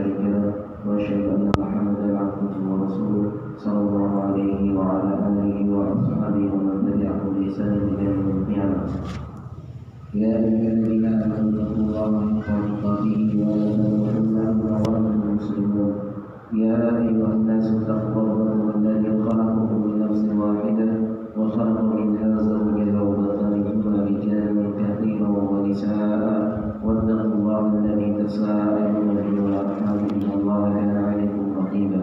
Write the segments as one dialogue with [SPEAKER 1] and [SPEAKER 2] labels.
[SPEAKER 1] شريك له وأشهد أن محمدا عبده ورسوله صلى الله عليه وعلى آله وأصحابه ومن تبعهم بإحسان إلى يوم القيامة. يا أيها الذين آمنوا اتقوا الله حق تقاته ولا تموتن إلا وأنتم مسلمون. يا أيها الناس اتقوا ربكم الذي خلقكم من نفس واحدة وخلق منها زوجها وبث منهما رجالا كثيرا ونساء واتقوا الله الذي تساءلون به والأرحام إن الله كان عليكم رقيبا.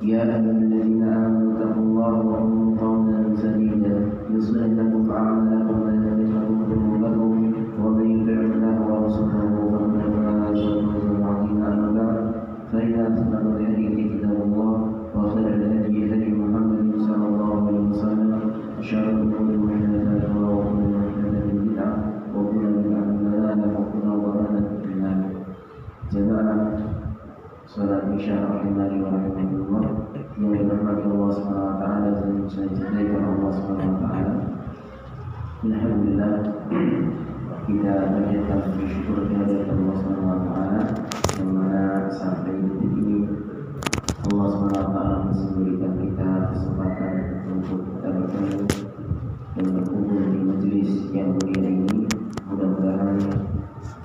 [SPEAKER 1] يا أيها الذين آمنوا اتقوا الله وقولوا قولا سديدا يصلح لكم أعمالكم ويغفر لكم ذنوبكم ومن يطع الله ورسوله فقد فاز فوزا عظيما. أما بعد فإن أصدق الحديث كتاب الله وخير الهدي هدي محمد صلى الله عليه وسلم وشر الأمور محدثاتها وكل محدثة بدعة وكل بدعة ضلالة وكل ضلالة في النار. جماعة salat isya rahimani wa rahimakumullah yang dirahmati Allah Subhanahu wa taala dan saya cintai Allah Subhanahu wa taala. Alhamdulillah kita panjatkan bersyukur kepada Allah Subhanahu wa taala yang mana sampai detik ini Allah Subhanahu wa taala masih memberikan kita kesempatan untuk kita bertemu dan berkumpul di majelis yang mulia ini. Mudah-mudahan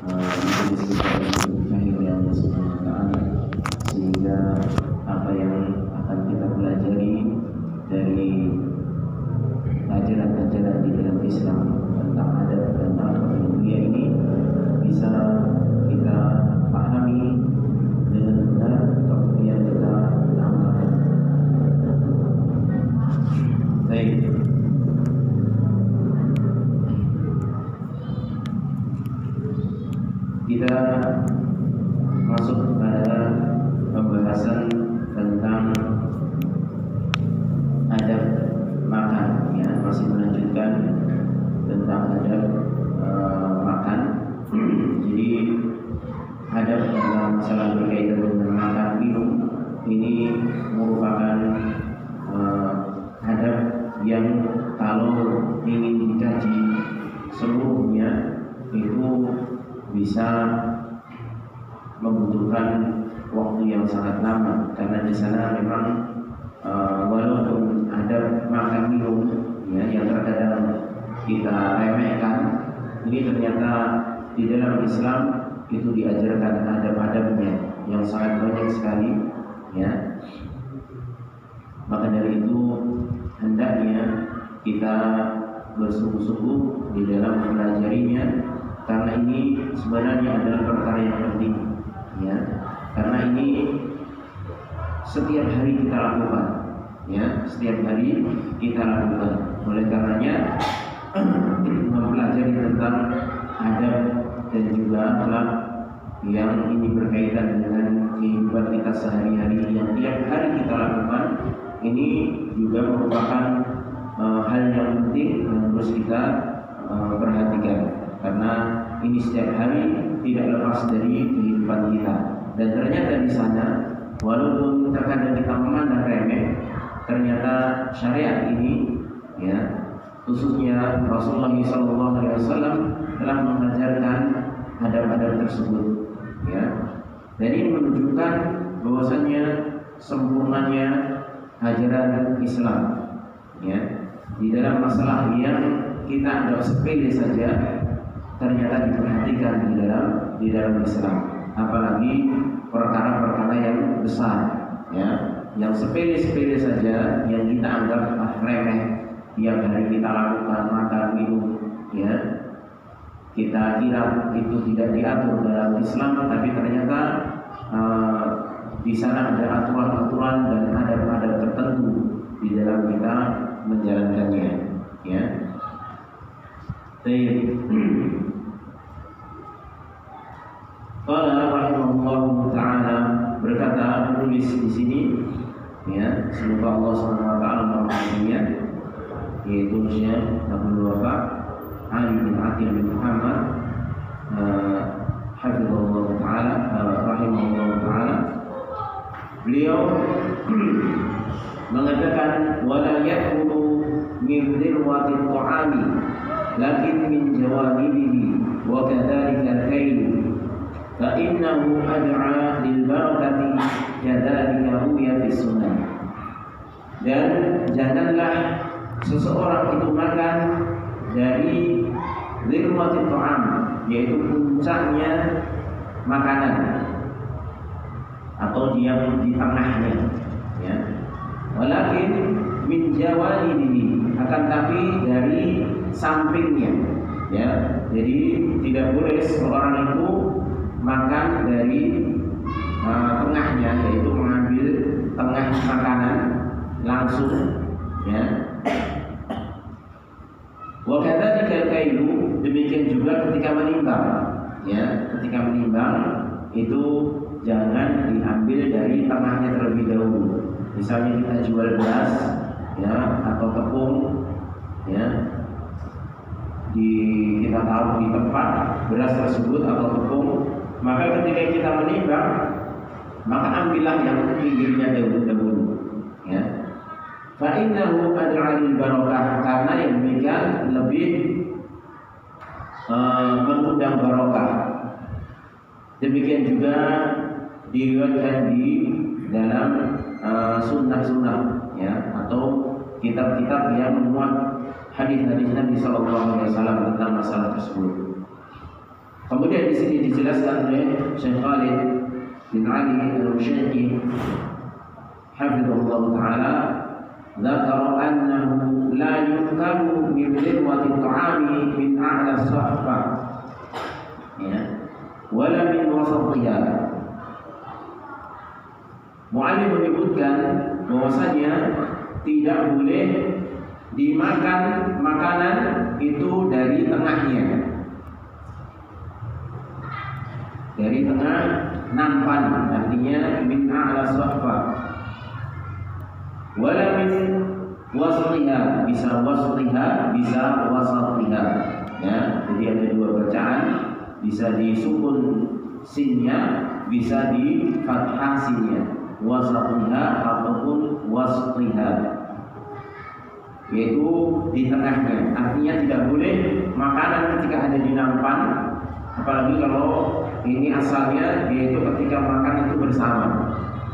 [SPEAKER 1] majelis kita diberkahi oleh Allah Subhanahu wa taala sehingga apa yang akan kita pelajari dari ajaran-ajaran di dalam Islam tentang adab dan akhlak yang mulia ini bisa kita pahami dengan benar, kemudian kita amalkan. Baik. Kita masuk pada pembahasan tentang adab makan, ya, masih melanjutkan tentang adab makan. Jadi adab dalam masalah berkaitan dengan makan minum ini merupakan adab yang kalau ingin dikaji seluruhnya itu bisa membutuhkan waktu yang sangat lama karena di sana memang walaupun ada makan minum ya yang terkadang kita remehkan, ini ternyata di dalam Islam itu diajarkan adab-adabnya yang sangat banyak sekali ya. Maka dari itu hendaknya kita bersungguh-sungguh di dalam mempelajarinya karena ini sebenarnya adalah perkara yang penting ya. Karena ini setiap hari kita lakukan, ya, setiap hari kita lakukan. Oleh karenanya mempelajari tentang adab dan juga akhlak yang ini berkaitan dengan kehidupan kita sehari-hari yang tiap hari kita lakukan, ini juga merupakan hal yang penting yang harus kita perhatikan. Karena ini setiap hari tidak lepas dari kehidupan kita. Dan ternyata di sana walaupun terkadang kita memandang remeh, ternyata syariat ini ya, khususnya Rasulullah SAW telah mengajarkan adab-adab tersebut ya. Dan ini menunjukkan bahwasannya sempurnanya ajaran Islam ya. Di dalam masalah yang kita anggap sepele saja ternyata diperhatikan di dalam Islam. Apalagi perkara-perkara yang besar ya, yang sepele-sepele saja yang kita anggap remeh tiap hari kita lakukan makan minum ya, kita kira itu tidak diatur dalam Islam, tapi ternyata di sana ada aturan-aturan dan adab-adab tertentu di dalam kita menjalankannya ya. Qala rahimahullahu ta'ala, berkata penulis di sini ya, semoga Allah Subhanahu wa taala merahmatinya, yaitu Syekh Abdul Wafa Ali bin Aqil bin Muhammad hafizahullah ta'ala rahimahullah ta'ala. Beliau mengatakan wala yakulu min dirwati ta'ami lakin min jawanibihi wa kadzalika al-kayl fa innahu ad'a lil barakati kadzalika huwa fi sunnah. Dan janganlah seseorang itu makan dari zirwatit ta'am, yaitu puncaknya makanan atau diam di tengahnya, ya. Walakin min jawanihi, akan tapi dari sampingnya, ya. Jadi tidak boleh seorang itu makan dari tengahnya, yaitu mengambil tengah makanan langsung, ya. Wa kadzalika kailu, demikian juga ketika menimbang, ya. Ketika menimbang itu jangan diambil dari tengahnya terlebih dahulu. Misalnya kita jual beras, ya, atau tepung, ya, kita taruh di tempat beras tersebut atau tepung, maka ketika kita menimbang, maka ambillah yang pinggirnya dahulu, ya. Fa innahu ad'a lil barakah, karena yang demikian lebih mengundang barokah. Demikian juga diriwayatkan di dalam sunnah-sunnah, ya, atau kitab-kitab yang memuat hadis-hadis Nabi Sallallahu Alaihi Wasallam tentang masalah tersebut. Kemudian di sini dijelaskan oleh Syekh Khalid bin Ali Al-Syekhi hafizahullah taala, dzakara annahu la yukalu min dirwati ta'ami min a'la as-sahfa, ya, wala min wasatiha. Mu'allim menyebutkan bahwasanya tidak boleh dimakan makanan itu dari tengahnya, dari tengah nampan, artinya min a'la as-sahfa, wala min wasatiha, bisa wasatiha, bisa wasatiha, ya. Jadi ada dua bacaan, bisa disukun sinnya, bisa di fathah sinnya, wasatiha ataupun wasatiha, yaitu di tengahnya. Artinya tidak boleh makanan ketika ada di nampan, apalagi kalau ini asalnya yaitu ketika makan itu bersama,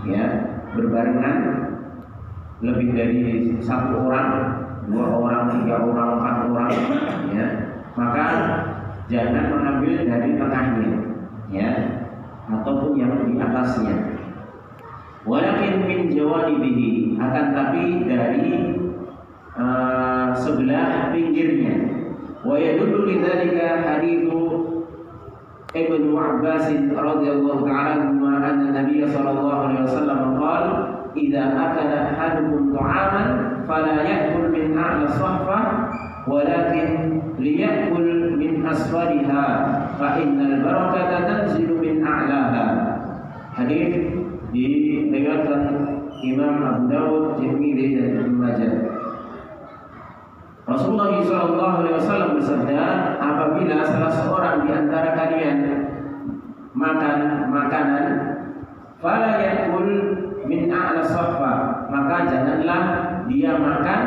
[SPEAKER 1] ya, berbarengan, lebih dari satu orang, dua orang, tiga orang, empat orang, ya, maka jangan mengambil dari tengahnya, ya, ataupun yang di atasnya. Walakin min jawanibihi, akan tapi dari sebelah pinggirnya. Wa yadullu lidzalika haditsu Ibnu Abbas radhiyallahu ta'ala anhu anna Nabiy sallallahu alaihi wasallam qala idza akala ahadukum ta'aman fala ya'kul min a'la as-sahfa walakin liya'kul min asfaliha fa innal barakata tanzilu min a'laha. Hadis diriwayatkan Imam Abu Dawud, Tirmidzi dan Ibnu Majah. Rasulullah SAW bersabda, apabila salah seorang di antara kalian makan makanan, fala yakul min a'la sahfa, maka janganlah dia makan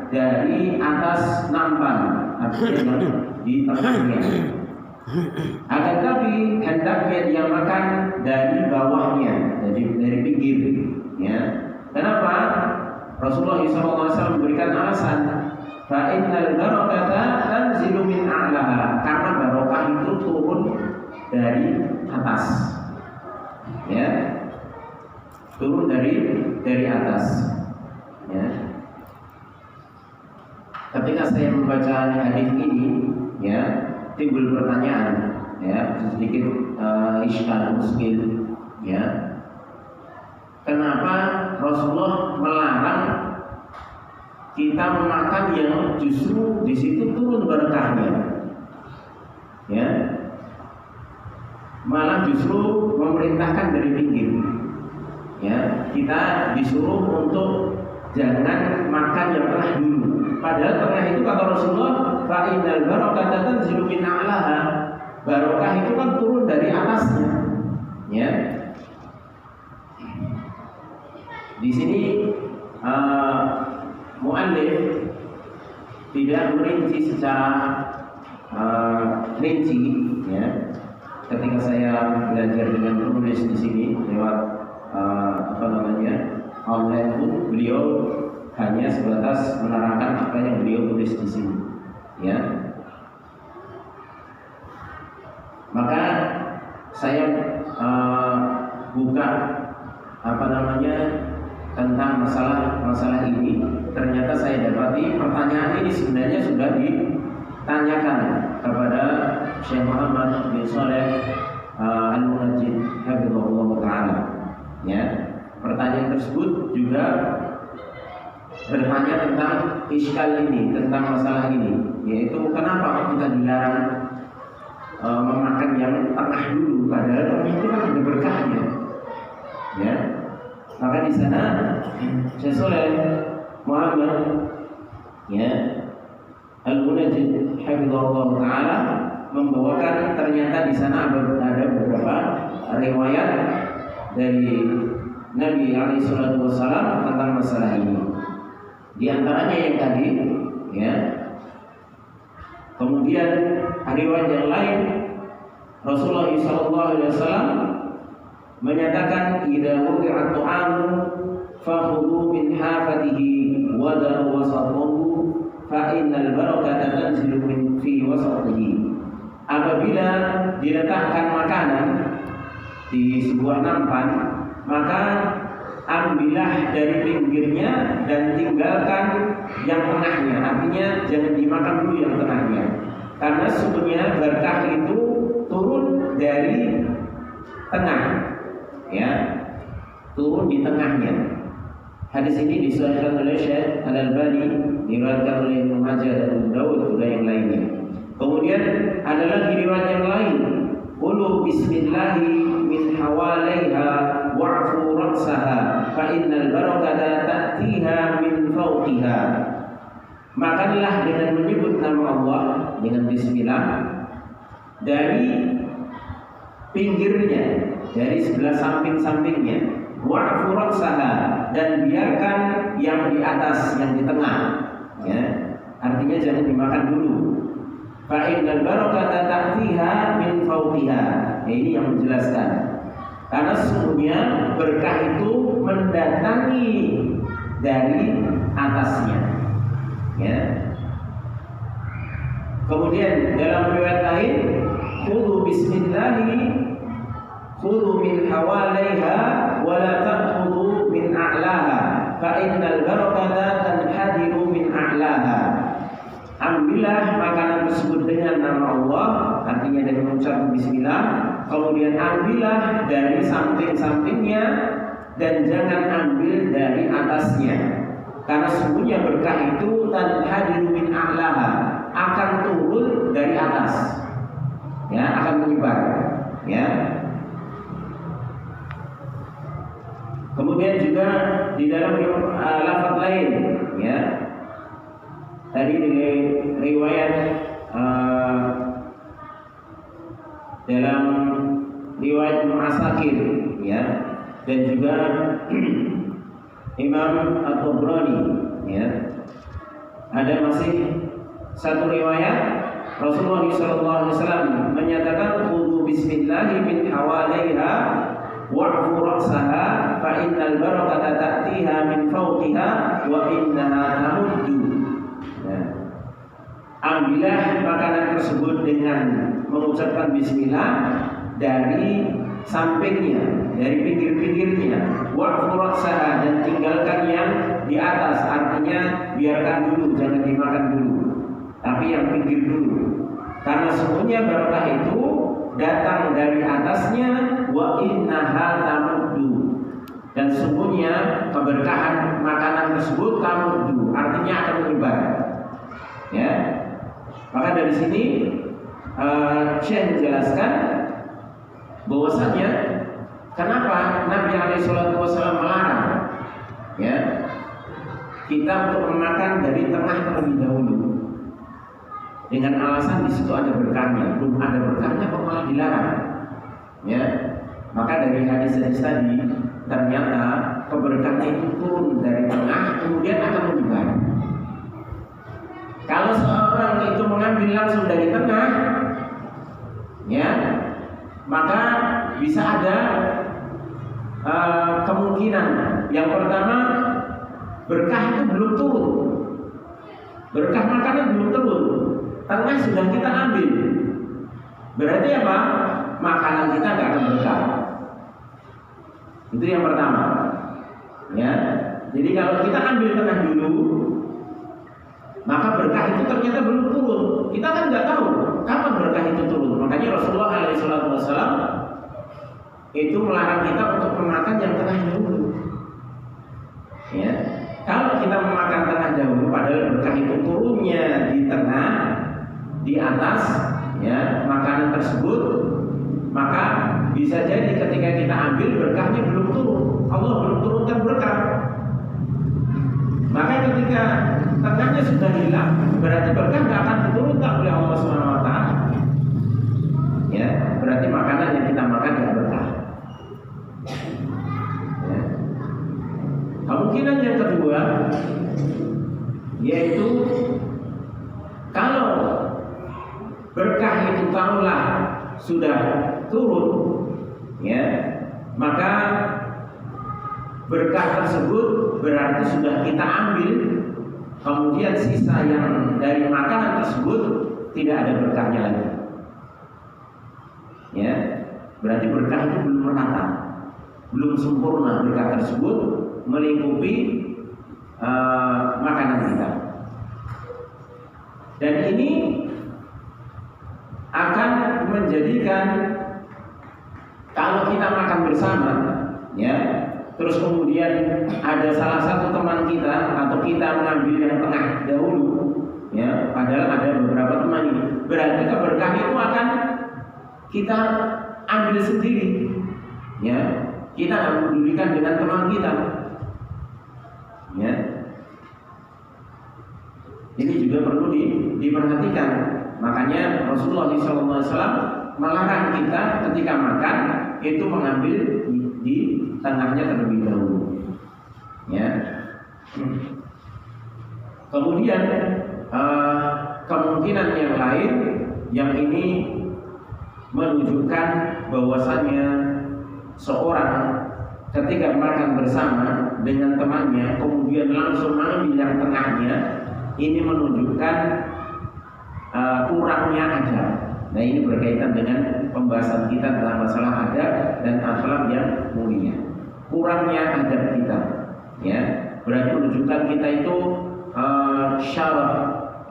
[SPEAKER 1] dari atas nampan, artinya di tengahnya. Akan tapi hendaknya dia makan dari bawahnya, dari pinggir, ya. Kenapa? Rasulullah SAW memberikan alasan, fa innal barakata tanzilu min a'laha, karena barokah itu turun dari atas, ya, turun dari atas, ya. Ketika saya membaca hadis ini, ya, timbul pertanyaan, ya, sedikit iskal muskil, ya. Kenapa Rasulullah melarang kita memakan yang justru di situ turun berkahnya, ya, malah justru memerintahkan dari pinggir, ya. Kita disuruh untuk jangan makan yang tengah dulu, padahal tengah itu kata Rasulullah fa innal barakata tanzilu min a'laha, barokah itu kan turun dari atasnya, ya. Di sini mu'allif tidak merinci secara rinci, ya, ketika saya belajar dengan penulis di sini lewat online pun beliau hanya sebatas menerangkan apa yang beliau tulis di sini, ya. Maka saya buka tentang masalah ini. Ternyata saya dapati pertanyaan ini sebenarnya sudah ditanyakan kepada Syekh Muhammad bin Shalih Al-Munajjid hafizahullah taala. Ya, pertanyaan tersebut juga bertanya tentang iskal ini, tentang masalah ini, yaitu kenapa kita dilarang memakan yang tengah dulu, padahal tengah itu kan ada berkahnya. Ya, maka di sana Syekh Shalih Muhammad Al-Munajjid hafizahullah taala membawakan ternyata di sana ada beberapa riwayat dari Nabi alaihi salatu wasallam tentang masalah ini. Di antaranya yang tadi, ya. Kemudian riwayat yang lain Rasulullah sallallahu alaihi wasallam menyatakan idza wuqi'at ta'amu fakhudhu min hafatihi wa daru wasatahu fa innal barakata tanzilu min fi wasatihi. Apabila diletakkan makanan di sebuah nampan, maka ambillah dari pinggirnya dan tinggalkan yang tengahnya. Artinya jangan dimakan dulu yang tengahnya, karena sesungguhnya berkah itu turun dari tengah, ya, turun di tengahnya. Hadis ini disahihkan oleh Syekh Al-Albani, diriwayatkan oleh Ibnu Majah dan Abu Dawud juga yang lainnya. Kemudian ada lagi riwayat yang lain, qulu bismillahi min hawalaiha wa'fu ra'saha fa innal barakata ta'tiha min fawqiha. Makanlah dengan menyebut nama Allah, dengan bismillah, dari pinggirnya, dari sebelah samping-sampingnya, wa'fu ra'saha, dan biarkan yang di atas, yang di tengah, ya. Artinya jangan dimakan dulu. Fa innal barakata ta'tiha min fawqiha. Ini yang menjelaskan. Karena sesungguhnya berkah itu mendatangi dari atasnya, ya. Kemudian dalam riwayat lain, khudhu bismillahi khudhu min hawalaiha wa la ta'khudhu min a'laha fa innal barakata tanhadiru min a'laha. Ambillah makanan tersebut dengan nama Allah, artinya dengan mengucap bismillah. Kemudian ambillah dari samping-sampingnya dan jangan ambil dari atasnya, karena sesungguhnya berkah itu tanhadiru min a'laha, akan turun dari atas, ya, akan menyebar, ya. Kemudian juga di dalam lafaz lain, ya, tadi dari riwayat dalam riwayat Mu'asakir, ya, dan juga Imam At-Tabrani, ya, ada masih satu riwayat Rasulullah SAW menyatakan khudhu bismillahi min hawalaiha wa'fu ra'saha fa innal barakata ta'tiha min fawqiha wa innaha tamuddu. Ambillah makanan tersebut dengan mengucapkan bismillah dari sampingnya, dari pinggir-pinggirnya, wa'fu ra'saha, dan tinggalkan yang di atas. Artinya biarkan dulu, jangan dimakan dulu, tapi yang pinggir dulu. Karena semuanya barakah itu datang dari atasnya, wa innaha tamuddu, dan semuanya keberkahan makanan tersebut tamuddu, artinya akan menyebar, ya. Maka dari sini Syekh menjelaskan bahwasanya kenapa Nabi alaihi salatu wasallam melarang, ya, kita untuk memakan dari tengah terlebih dahulu, dengan alasan di situ ada berkahnya. Belum ada berkahnya kok malah dilarang, ya. Maka dari hadis-hadis tadi ternyata keberkahan itu turun dari tengah kemudian akan menyebar. Kalau seorang itu mengambil langsung dari tengah, ya, maka bisa ada kemungkinan. Yang pertama, berkah itu belum turun, berkah makanan belum turun, tengah sudah kita ambil. Berarti apa? Makanan kita nggak akan berkah. Itu yang pertama. Ya, jadi kalau kita ambil tengah dulu, maka berkah itu ternyata belum turun. Kita kan nggak tahu kapan berkah itu turun. Makanya Rasulullah SAW itu melarang kita untuk memakan yang tengah dahulu. Ya, kalau kita memakan tengah dahulu, padahal berkah itu turunnya di tengah, di atas, ya, makanan tersebut, maka bisa jadi ketika kita ambil berkahnya belum turun. Allah belum turunkan berkah. Maka ketika tengahnya sudah hilang, berarti berkah nggak akan diturunkan oleh Allah SWT. Ya, berarti makanan yang kita makan tidak berkah. Ya. Kemungkinan yang kedua, yaitu kalau berkah itu taruhlah sudah turun, ya, maka berkah tersebut berarti sudah kita ambil, kemudian sisa yang dari makanan tersebut tidak ada berkahnya lagi. Ya, berarti berkah itu belum merata, belum sempurna berkah tersebut melingkupi makanan kita. Dan ini akan menjadikan kalau kita makan bersama, ya, terus kemudian ada salah satu teman kita atau kita mengambil yang tengah dahulu, ya, padahal ada beberapa teman ini, berarti keberkahan itu akan kita ambil sendiri, ya, kita nggak pedulikan dengan teman kita, ya. Ini juga perlu diperhatikan. Makanya Rasulullah SAW melarang kita ketika makan itu mengambil di tengahnya terlebih dahulu. Ya. Kemudian kemungkinan yang lain yang ini menunjukkan bahwasannya seorang ketika makan bersama dengan temannya kemudian langsung mengambil yang tengahnya, ini menunjukkan kurangnya adab. Nah, ini berkaitan dengan pembahasan kita tentang masalah adab dan akhlak yang mulia. Kurangnya adab kita, ya, berarti menunjukkan kita itu syaraf,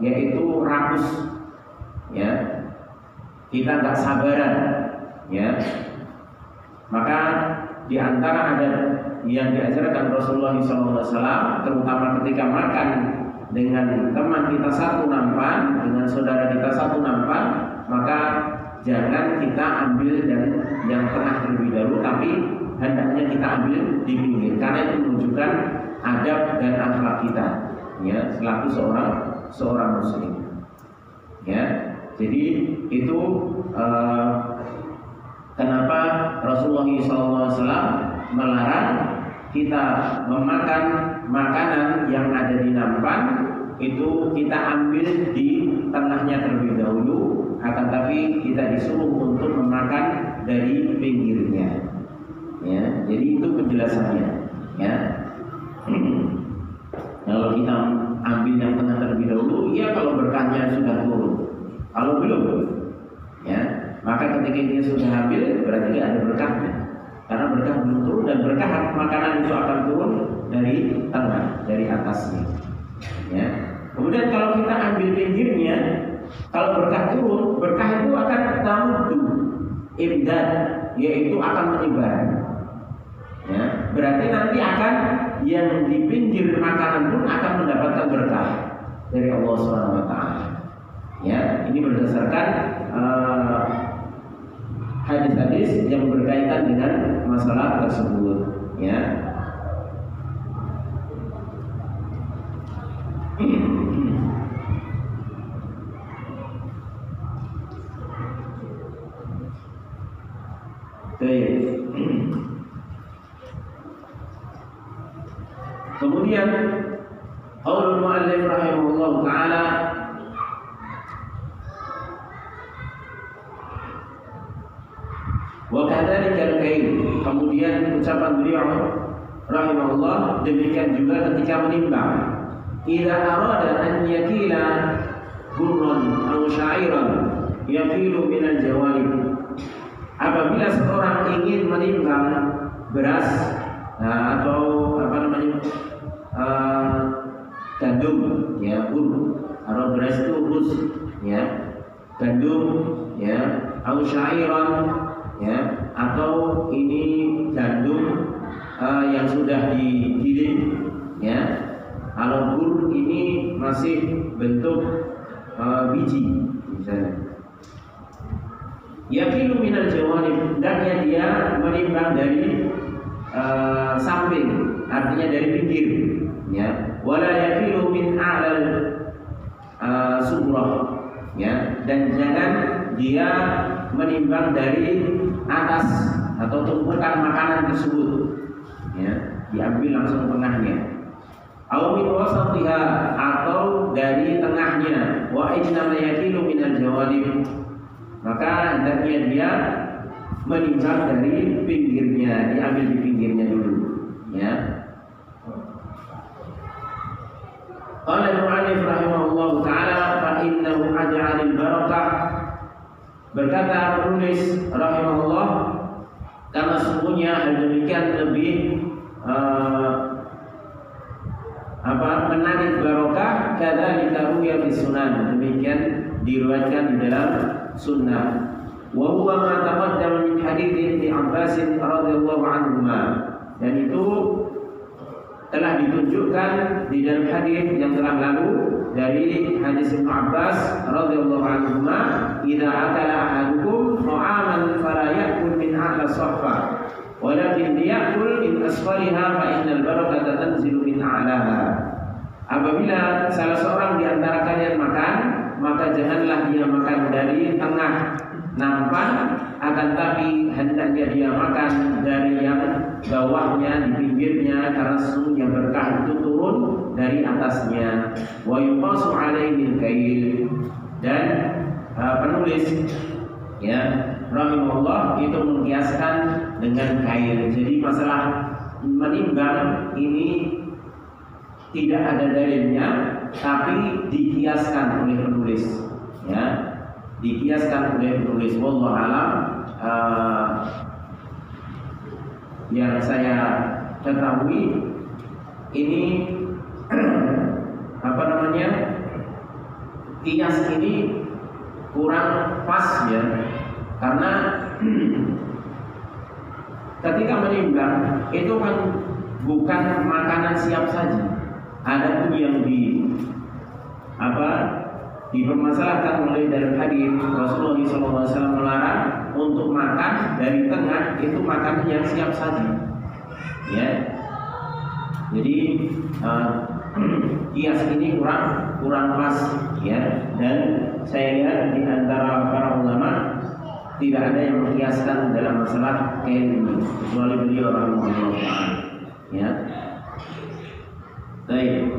[SPEAKER 1] yaitu rakus, ya, kita nggak sabaran, ya. Maka di antara adab yang diajarkan Rasulullah SAW, terutama ketika makan dengan teman kita satu nampan, dengan saudara kita satu nampan, maka jangan kita ambil dan yang tengah terlebih dahulu, tapi hendaknya kita ambil di pinggir, karena itu menunjukkan adab dan akhlak kita, ya, selaku seorang muslim, ya. Jadi itu kenapa Rasulullah SAW melarang kita memakan makanan yang ada di nampan itu kita ambil di tengahnya terlebih dahulu, akan tapi kita disuruh untuk memakan dari pinggirnya, ya. Jadi itu penjelasannya, ya. Kalau kita ambil yang tengah terlebih dahulu, ya, kalau berkahnya sudah turun. Kalau belum, ya, maka ketika dia sudah ambil berarti tidak ada berkahnya, karena berkah belum turun, dan berkah makanan itu akan turun dari tengah, dari atasnya, ya. Kemudian kalau kita ambil pinggirnya, kalau berkah turun, berkah itu akan tamudu imdad, yaitu akan menyebar, ya. Berarti nanti akan yang di pinggir makanan pun akan mendapatkan berkah dari Allah SWT, ya. Ini berdasarkan hadis-hadis yang berkaitan dengan masalah tersebut, ya. Kemudian qaulul muallif rahimahullah taala, Kemudian ucapan beliau rahimahullah demikian juga ketika menimbang. Idza arada an yakila burran aw sya'iran yaqilu min al-jawalib. Apabila seorang ingin menimbang beras atau gandum, ya, bur atau beras itu rus, ya, gandum, ya, aw sya'iran, ya, atau ini gandum yang sudah digiling, ya. Kalau bur ini masih bentuk biji, misalnya. Yaqilu minal jawanib, hendaknya dia menimbang dari samping, artinya dari pinggir, ya. Wala yaqilu min a'lal subrah, ya. Dan jangan dia menimbang dari atas atau tumpukan makanan tersebut, ya, diambil langsung tengahnya. Au min wasatiha, atau dari tengahnya. Wa innama yaqilu minal jawanib, maka hendaknya dia menimbang dari pinggirnya, diambil di pinggirnya dulu, ya. Qala al-mu'allif rahimahullahu ta'ala fa innahu aj'alil barakah. Berkata penulis rahimahullah, karena sesungguhnya hal demikian lebih menarik barokah, kadzalika ruya fi sunan, demikian diriwayatkan di dalam sunnah. Wa huwa ma taqaddama min hadits Ibnu Abbas radhiyallahu anhuma, dan itu telah ditunjukkan di dalam hadis yang telah lalu dari hadis Ibnu Abbas radhiyallahu anhuma, idza akala ahadukum ta'aman fala ya'kul min a'la saffa walakin liya'kul min asfaliha fa innal barakata tanzilu min a'laha. Apabila salah seorang di antara kalian makan, maka janganlah dia makan dari tengah nampan, akan tapi hendaknya dia makan dari yang bawahnya, di pinggirnya, karena sesungguhnya berkah itu turun dari atasnya. Wa yuqasu alaihi al-kail, dan penulis, ya, rahimahullah, itu mengkiaskan dengan kail. Jadi masalah menimbang ini tidak ada dalilnya, tapi dikiaskan oleh penulis, ya, dikiaskan oleh penulis. Wallahu a'lam. Yang saya ketahui ini kias ini kurang pas, ya, karena ketika menimbang itu kan bukan makanan siap saji. Ada pun yang dipermasalahkan oleh dalam hadis Rasulullah SAW melarang untuk makan dari tengah, itu makanan yang siap saji, ya. Jadi kias ini kurang pas, ya. Dan saya lihat di antara para ulama tidak ada yang mengkiaskan dalam masalah kain ini kecuali beliau rahimahullah, ya. Baik.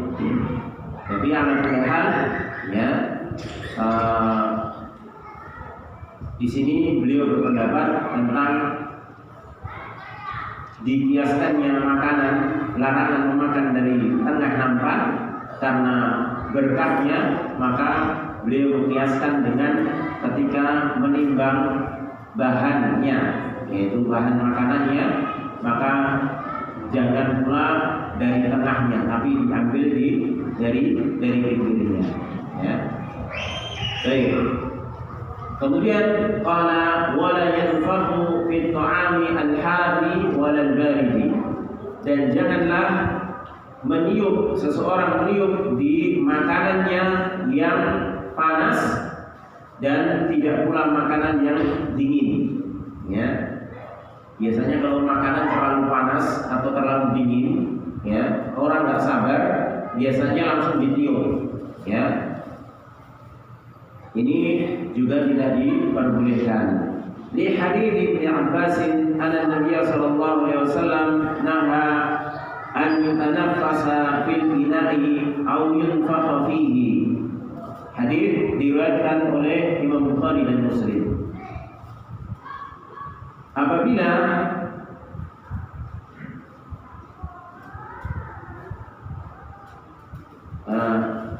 [SPEAKER 1] Tapi anak hal, ya, di sini beliau berpendapat tentang dikiaskannya makanan, larangan memakan dari tengah nampan karena berkahnya, maka beliau mengkiaskan dengan ketika menimbang bahannya, yaitu bahan makanannya, maka jangan pula dari tengahnya, tapi diambil dari pinggirnya, ya. Baik. Kemudian qala wala yanfahu fi ta'ami al-hadi wal baridi, dan janganlah seseorang meniup di makanannya yang panas dan tidak pula makanan yang dingin, ya. Biasanya kalau makanan terlalu panas atau terlalu dingin, ya, orang nggak sabar, biasanya langsung ditiup, ya. Ini juga tidak diperbolehkan. Li hadits Ibnu Abbas anna Nabi sallallahu alaihi wasallam naha an yutanaffasa fil ina'i aw yunfakha fihi. Hadis diriwayatkan oleh Imam Bukhari dan Muslim. Apabila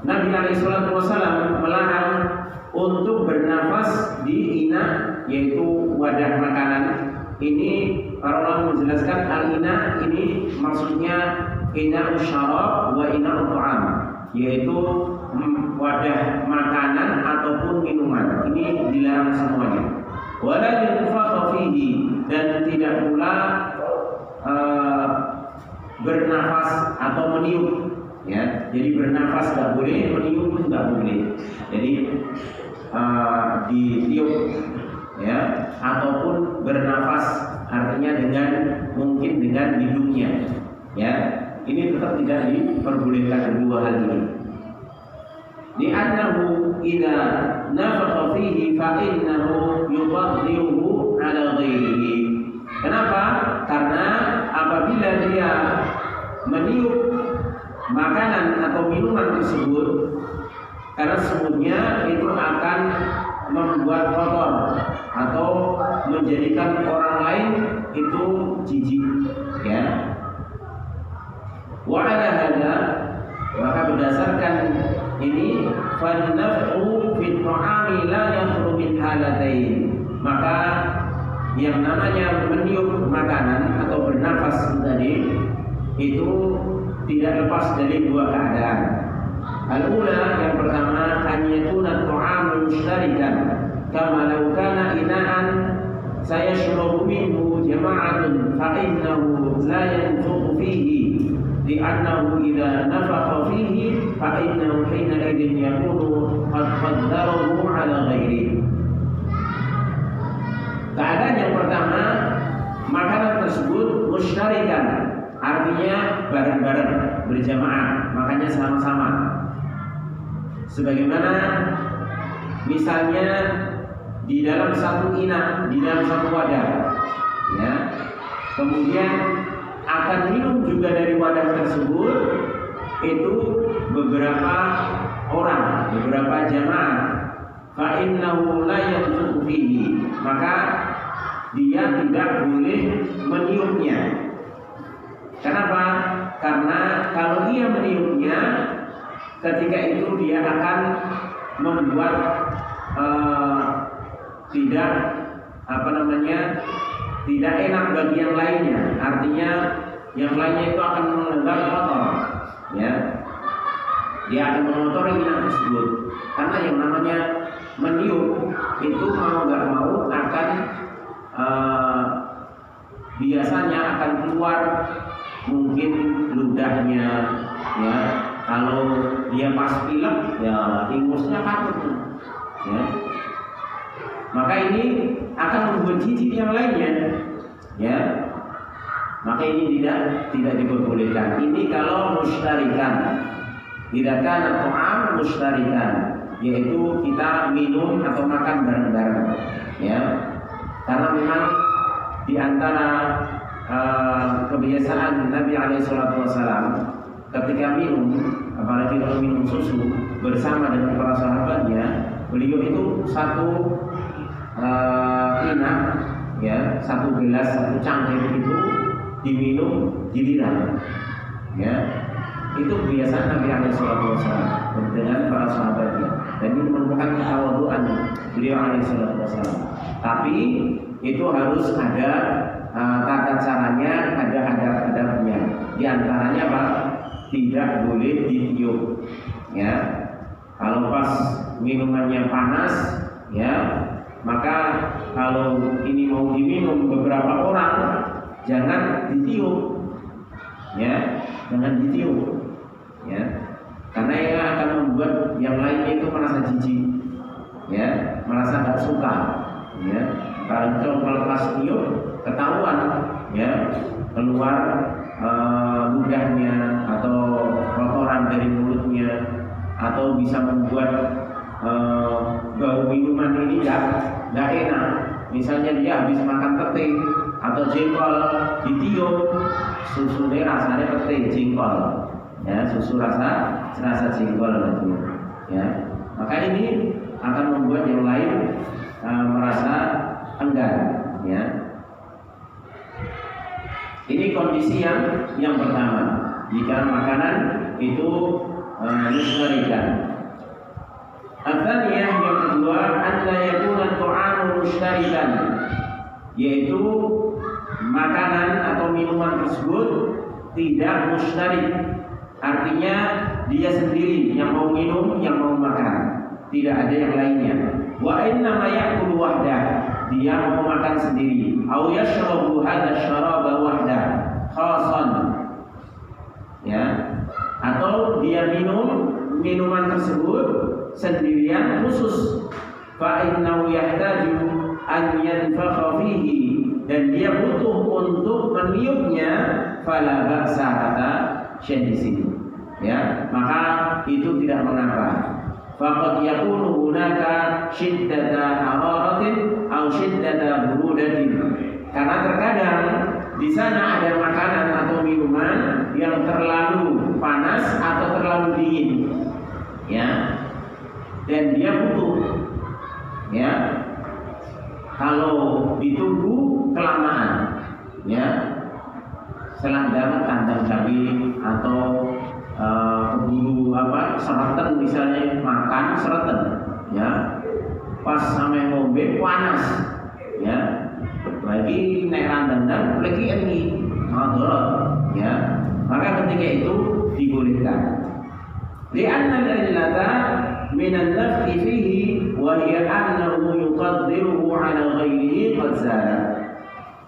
[SPEAKER 1] Nabi SAW melarang untuk bernafas di ina, yaitu wadah makanan. Ini para ulama menjelaskan al-ina ini maksudnya ina syarab wa ina ta'am, yaitu wadah makanan ataupun minuman. Ini dilarang semuanya. Wala yunfakha fihi, dan tidak pula bernafas atau meniup, ya. Jadi bernafas tidak boleh, meniup pun tidak boleh. Jadi ditiup, ya, ataupun bernafas, artinya mungkin dengan hidungnya, ya. Ini tetap tidak diperbolehkan kedua hal ini. Li'annahu idza nafakha fihi fa innahu yudhhiruhu 'ala ghairihi. Kenapa? Karena apabila dia meniup makanan atau minuman tersebut, karena sesungguhnya itu akan membuat kotor atau menjadikan orang lain itu jijik, ya. Wa 'ala hadza, maka berdasarkan ini fan-naf'u fi ta'ami la yakhru min halatain. Maka yang namanya meniup makanan atau bernafas tadi itu tidak lepas dari dua keadaan. Al-ula, yang pertama, an yakuna ta'amu mushtarikan kama law kana ina'an sayashrabu minhu jama'atun fa innahu la yanfukhu fihi li'annahu idza nafakha fihi fa innahu hina idin yakunu qad qaddarahu 'ala ghairihi. Keadaan yang pertama, makanan tersebut mushtarikan, artinya bareng-bareng, berjamaah, makanya sama-sama. Sebagaimana misalnya di dalam satu ina, di dalam satu wadah, ya. Kemudian akan minum juga dari wadah tersebut itu beberapa orang, beberapa jamaah. Fa innahu la yanfukhu fihi, maka dia tidak boleh meniupnya. Kenapa? Karena kalau dia meniupnya, ketika itu dia akan membuat tidak tidak enak bagi yang lainnya. Artinya yang lainnya itu akan menganggap kotor, ya. Dia akan mengotori ina tersebut. Karena yang namanya meniup itu mau nggak mau akan biasanya akan keluar mungkin ludahnya, ya. Kalau dia pas pilek, ya ingusnya katut, ya. Maka ini akan membuat jijik yang lainnya, ya. Maka ini tidak diperbolehkan. Ini kalau mushtarikan, tidak kana ta'am mushtarikan, yaitu kita minum atau makan bareng-bareng, ya. Karena memang di antara kebiasaan Nabi SAW ketika minum, apalagi kalau minum susu bersama dengan para sahabatnya, beliau itu satu ina, ya, satu gelas, satu cangkir itu diminum giliran, ya. Itu kebiasaan Nabi SAW dengan para sahabatnya, dan ini merupakan ketawaduan beliau SAW. Tapi itu harus ada tata caranya, ada adab-adabnya. Di antaranya apa? Tidak boleh ditiup, ya. Kalau pas minumannya panas, ya, maka kalau ini mau diminum beberapa orang, jangan ditiup, ya, jangan ditiup, ya, karena ia akan membuat yang lainnya itu merasa jijik, ya, merasa tidak suka, ya. Kalau pas tiup ketahuan, ya, keluar ludahnya atau kotoran dari mulutnya, atau bisa membuat bau minuman ini nggak enak. Misalnya dia habis makan pete atau jengkol, ditiup, susunya rasanya pete jengkol, ya, susu rasa jengkol itu, ya. Maka ini akan membuat yang lain merasa enggan, ya. Ini kondisi yang pertama. Jika makanan itu mushtarikan. Atsaniyah yang kedua, alla yakuna ta'amu mushtarikan, yaitu makanan atau minuman tersebut tidak mushtarik. Artinya dia sendiri yang mau minum, yang mau makan, tidak ada yang lainnya. Wa inna ma ya'kulu wahdah, dia mau makan sendiri. Au yashrabu hadha syaraba wahdah khasan, ya, atau dia minum minuman tersebut sendirian khusus. Fa innahu yahtaju an yanfakha fihi, dan dia butuh untuk meniupnya. Fala ba'sa, kata Syekh di sini, ya, maka itu tidak mengapa. Faqad yakunu hunaka shiddata hararatin aw shiddata burudatin, karena terkadang di sana ada makanan atau minuman yang terlalu panas atau terlalu dingin, ya, dan dia butuh, ya, kalau ditunggu kelamaan, ya, selanggar kandang cabai atau keburu sereten misalnya, makan sereten, ya, pas sampai ngombe panas, ya, lagi naik randang lagi ini madorot, ya, maka ketika itu dibolehkan. Li'anna al-illata min an-nafhi fihi wa hiya annahu yuqaddiruhu 'ala ghairihi qad zala.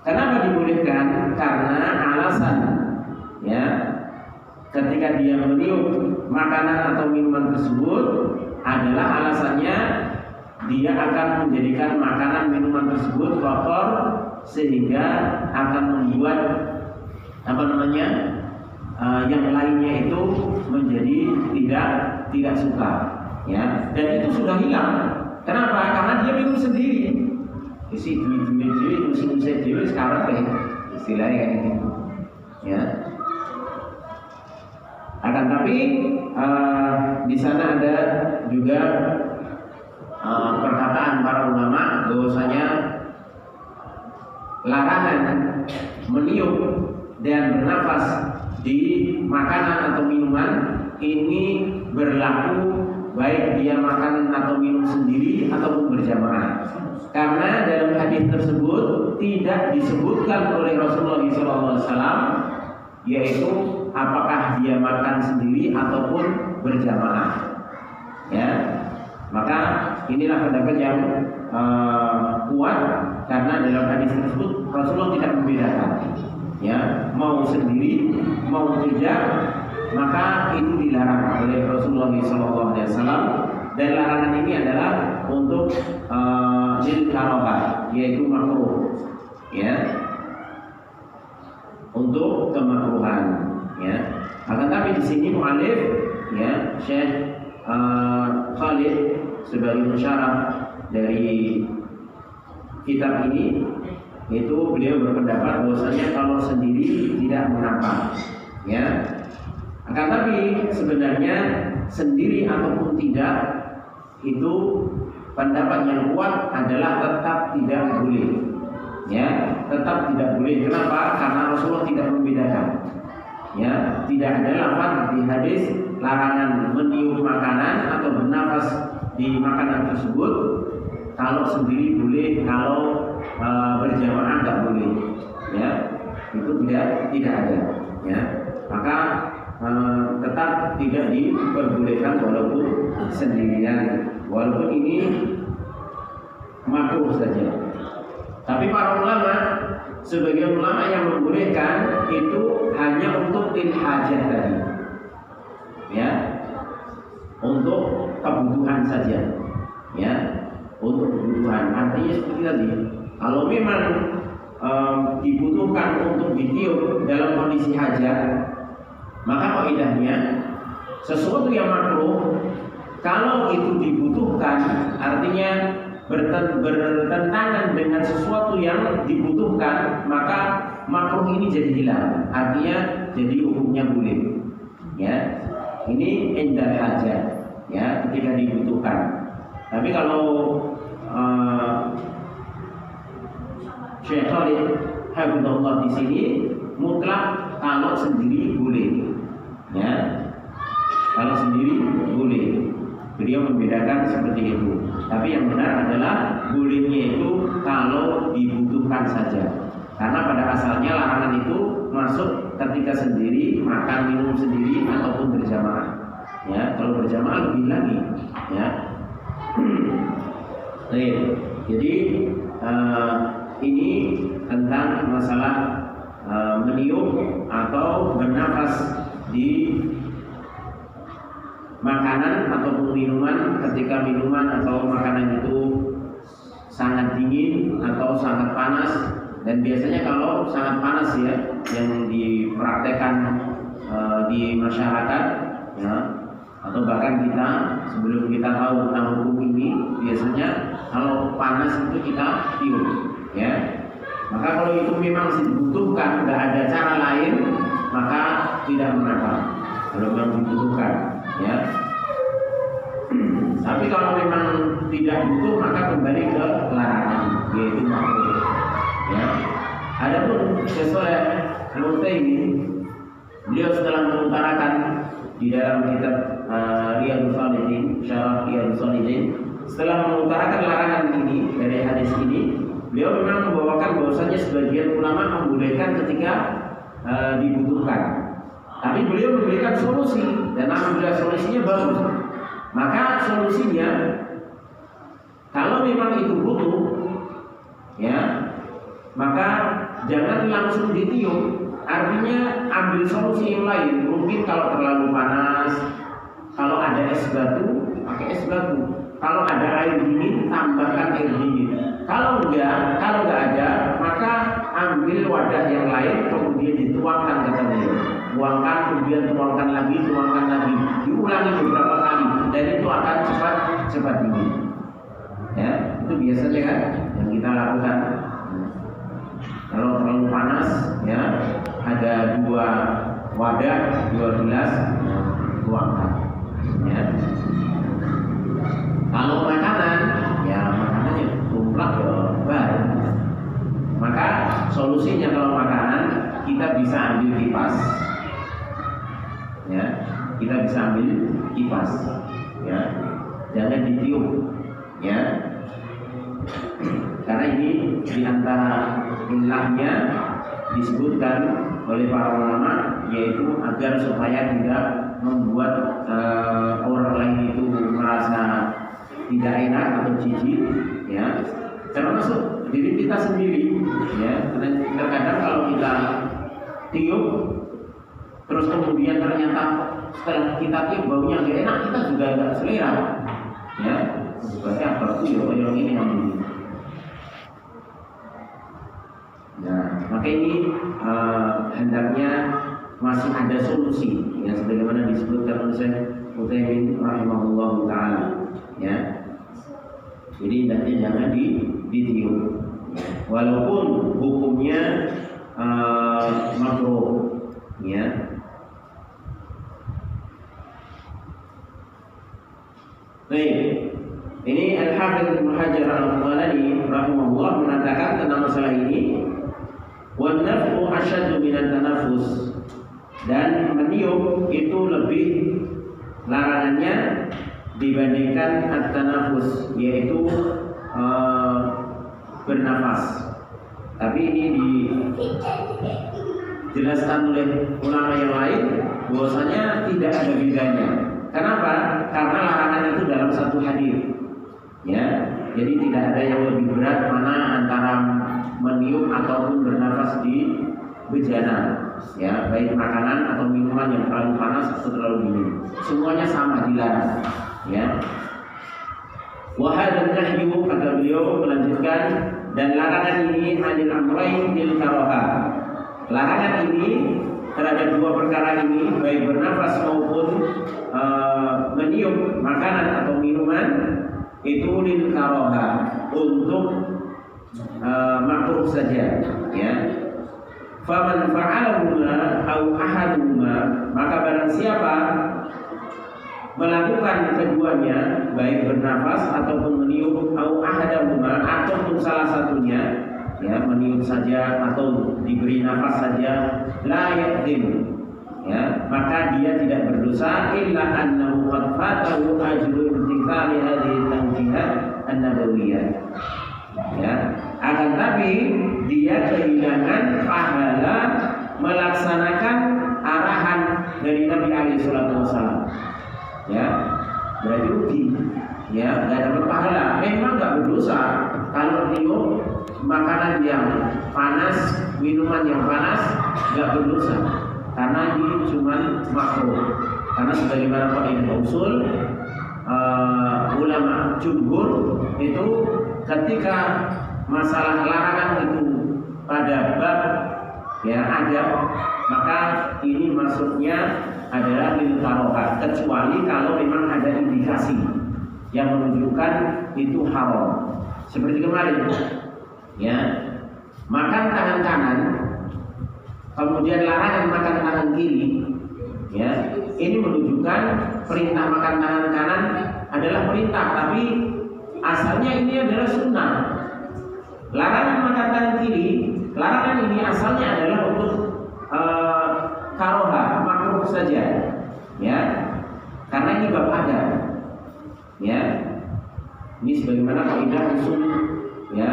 [SPEAKER 1] Kenapa dibolehkan? Karena alasan, ya, ketika dia meniup makanan atau minuman tersebut adalah alasannya dia akan menjadikan makanan minuman tersebut kotor, sehingga akan membuat yang lainnya itu menjadi tidak suka, ya, dan itu sudah hilang. Kenapa? Karena dia minum sendiri. Isi duit musim-musim duit sekarang istilahnya kayak gitu, ya. Akan tapi di sana ada juga perkataan para ulama bahwasanya larangan meniup dan bernafas di makanan atau minuman ini berlaku baik dia makan atau minum sendiri ataupun berjamaah. Karena dalam hadis tersebut tidak disebutkan oleh Rasulullah SAW, yaitu apakah dia makan sendiri ataupun berjamaah, ya. Maka inilah pendapat yang kuat, karena dalam hadis tersebut Rasulullah tidak membedakan, ya, mau sendiri mau tidak, maka itu dilarang oleh Rasulullah SAW. Dan larangan ini adalah untuk lil karahah, yaitu makruh, ya, untuk kemakruhan, ya. Akan tapi di sini mu'alif, ya, Syekh Khalid sebagai pensyarah dari kitab ini, itu beliau berpendapat bahwasanya kalau sendiri tidak mengapa, ya. Akan tapi sebenarnya sendiri ataupun tidak, itu pendapat yang kuat adalah tetap tidak boleh, ya, tetap tidak boleh. Kenapa? Karena Rasulullah tidak membedakan, ya, tidak ada lafaz di hadis larangan meniup makanan atau bernafas di makanan tersebut. Kalau sendiri boleh, kalau berjamaah nggak boleh, ya, itu tidak ada, ya. Maka tetap tidak diperbolehkan walaupun sendirian, walaupun ini makruh saja. Tapi para ulama, sebagian ulama yang membolehkan itu hanya untuk lil hajat tadi, ya, untuk kebutuhan saja, ya, untuk kebutuhan. Artinya seperti tadi, kalau memang dibutuhkan untuk ditiup dalam kondisi hajat, maka kaidahnya sesuatu yang makruh kalau itu dibutuhkan, artinya bertentangan dengan sesuatu yang dibutuhkan, maka makruh ini jadi hilang, artinya jadi hukumnya boleh, ya. Ini indal hajat, ya, ketika dibutuhkan. Tapi kalau Syekh Khalid hafizahullah di sini mutlak kalau sendiri boleh, ya. Kalau sendiri boleh. Beliau membedakan seperti itu. Tapi yang benar adalah bolehnya itu kalau dibutuhkan saja. Karena pada asalnya larangan itu masuk ketika sendiri, makan minum sendiri ataupun berjamaah. Ya, kalau berjamaah lebih lagi. Ya. Jadi ini tentang masalah meniup atau bernafas di makanan ataupun minuman ketika minuman atau makanan itu sangat dingin atau sangat panas. Dan biasanya kalau sangat panas ya, yang dipraktekkan di masyarakat ya, atau bahkan kita sebelum kita tahu tentang hukum ini, biasanya kalau panas itu kita tiup ya. Maka kalau itu memang dibutuhkan, nggak ada cara lain, maka tidak mengapa. Kalau memang dibutuhkan ya. Tapi kalau memang tidak butuh, maka kembali ke larangan, yaitu makruh. Ya. Adapun Syekh Al-Utsaimin, beliau setelah mengutarakan di dalam kitab Riyadhus Shalihin, Syarah Riyadhus Shalihin, setelah mengutarakan larangan ini dari hadis ini, beliau memang membawakan bahwasanya sebagian ulama membolehkan ketika dibutuhkan. Tapi beliau memberikan solusi dan alhamdulillah solusinya bagus. Maka solusinya kalau memang itu butuh ya, maka jangan langsung ditiup. Artinya ambil solusi yang lain. Mungkin kalau terlalu panas, kalau ada es batu, pakai es batu. Kalau ada air dingin, tambahkan air dingin. Kalau enggak ada, maka ambil wadah yang lain, kemudian dituangkan, kata beliau. Tuangkan, kemudian tuangkan lagi, diulangi beberapa kali, dan itu akan cepat dingin. Ya, itu biasanya kan yang kita lakukan. Kalau terlalu panas, ya ada 2 wadah, 2 gelas, tuangkan. Ya. Kalau makanan, ya makanannya tumplak ya baru. Maka solusinya kalau makanan kita bisa ambil kipas. Ya, kita bisa ambil kipas. Ya, jangan ditiup. Ya, karena ini diantara ilahnya disebutkan oleh para ulama, yaitu agar supaya tidak membuat orang lain itu merasa tidak enak atau jijik, ya. Termasuk diri kita sendiri, ya. Karena terkadang kalau kita tiup, terus kemudian ternyata setelah kita tiup baunya nggak enak, kita juga nggak selera, ya. Sebenarnya apa tuh yang ini yang ini. Nah, maka ini hendaknya masih ada solusi, ya, sebagaimana disebutkan oleh Syekh Utsaimin rahimahullahu taala, ya. Jadi hendaknya jangan ditiup, walaupun hukumnya makruh, ya. Baik, ini Al-Hafidz Ibnu Hajar Al-Asqalani rahimahullah mengatakan tentang masalah ini. Wan naf'u asyaddu minan tanaffus, dan meniup itu lebih larangannya dibandingkan at-tanaffus, yaitu bernafas. Tapi ini dijelaskan oleh ulama yang lain bahwasanya tidak ada bedanya. Kenapa? Karena larangan itu dalam satu hadis. Ya, jadi tidak ada yang lebih berat mana antara meniup ataupun bernafas di bejana, ya, baik makanan atau minuman yang terlalu panas atau terlalu dingin, semuanya sama dilarang, ya. Wahad nahyu, kata beliau melanjutkan, dan larangan ini anil amrayn bil karaha. Larangan ini terhadap 2 perkara ini, baik bernafas maupun meniup makanan atau minuman, itu lil karaha, untuk makruh saja, ya. Faman fa'alahuma au ahaduhuma, maka barang siapa melakukan keduanya, baik bernafas ataupun meniup, au ahaduhuma, ataupun salah satunya, ya, meniup saja atau diberi nafas saja, la yaqdim, ya, maka dia tidak berdosa illa annahu qad fatahu ajru imtithali hadhihi tawjihat an-nabawiyah. Ya, akan tapi dia kehilangan pahala melaksanakan arahan dari Nabi alaihi salatu wasallam. Ya, berarti rugi. Ya, nggak dapat pahala. Memang nggak berdosa kalau niup makanan yang panas, minuman yang panas, nggak berdosa karena ini cuma makruh. Karena sebagaimana kaidah usul ulama jumhur itu ketika masalah larangan itu pada bab ya adab, maka ini masuknya adalah lil karohah, kecuali kalau memang ada indikasi yang menunjukkan itu haram. Seperti kemarin, ya, makan tangan kanan, kemudian larangan makan tangan kiri, ya, ini menunjukkan perintah makan tangan kanan adalah perintah, tapi asalnya ini adalah sunnah. Larangan makan tangan kiri, larangan ini asalnya adalah untuk karohah, makruh saja, ya, karena ini bab adab, ya. Ini sebagaimana kaidah usul, ya,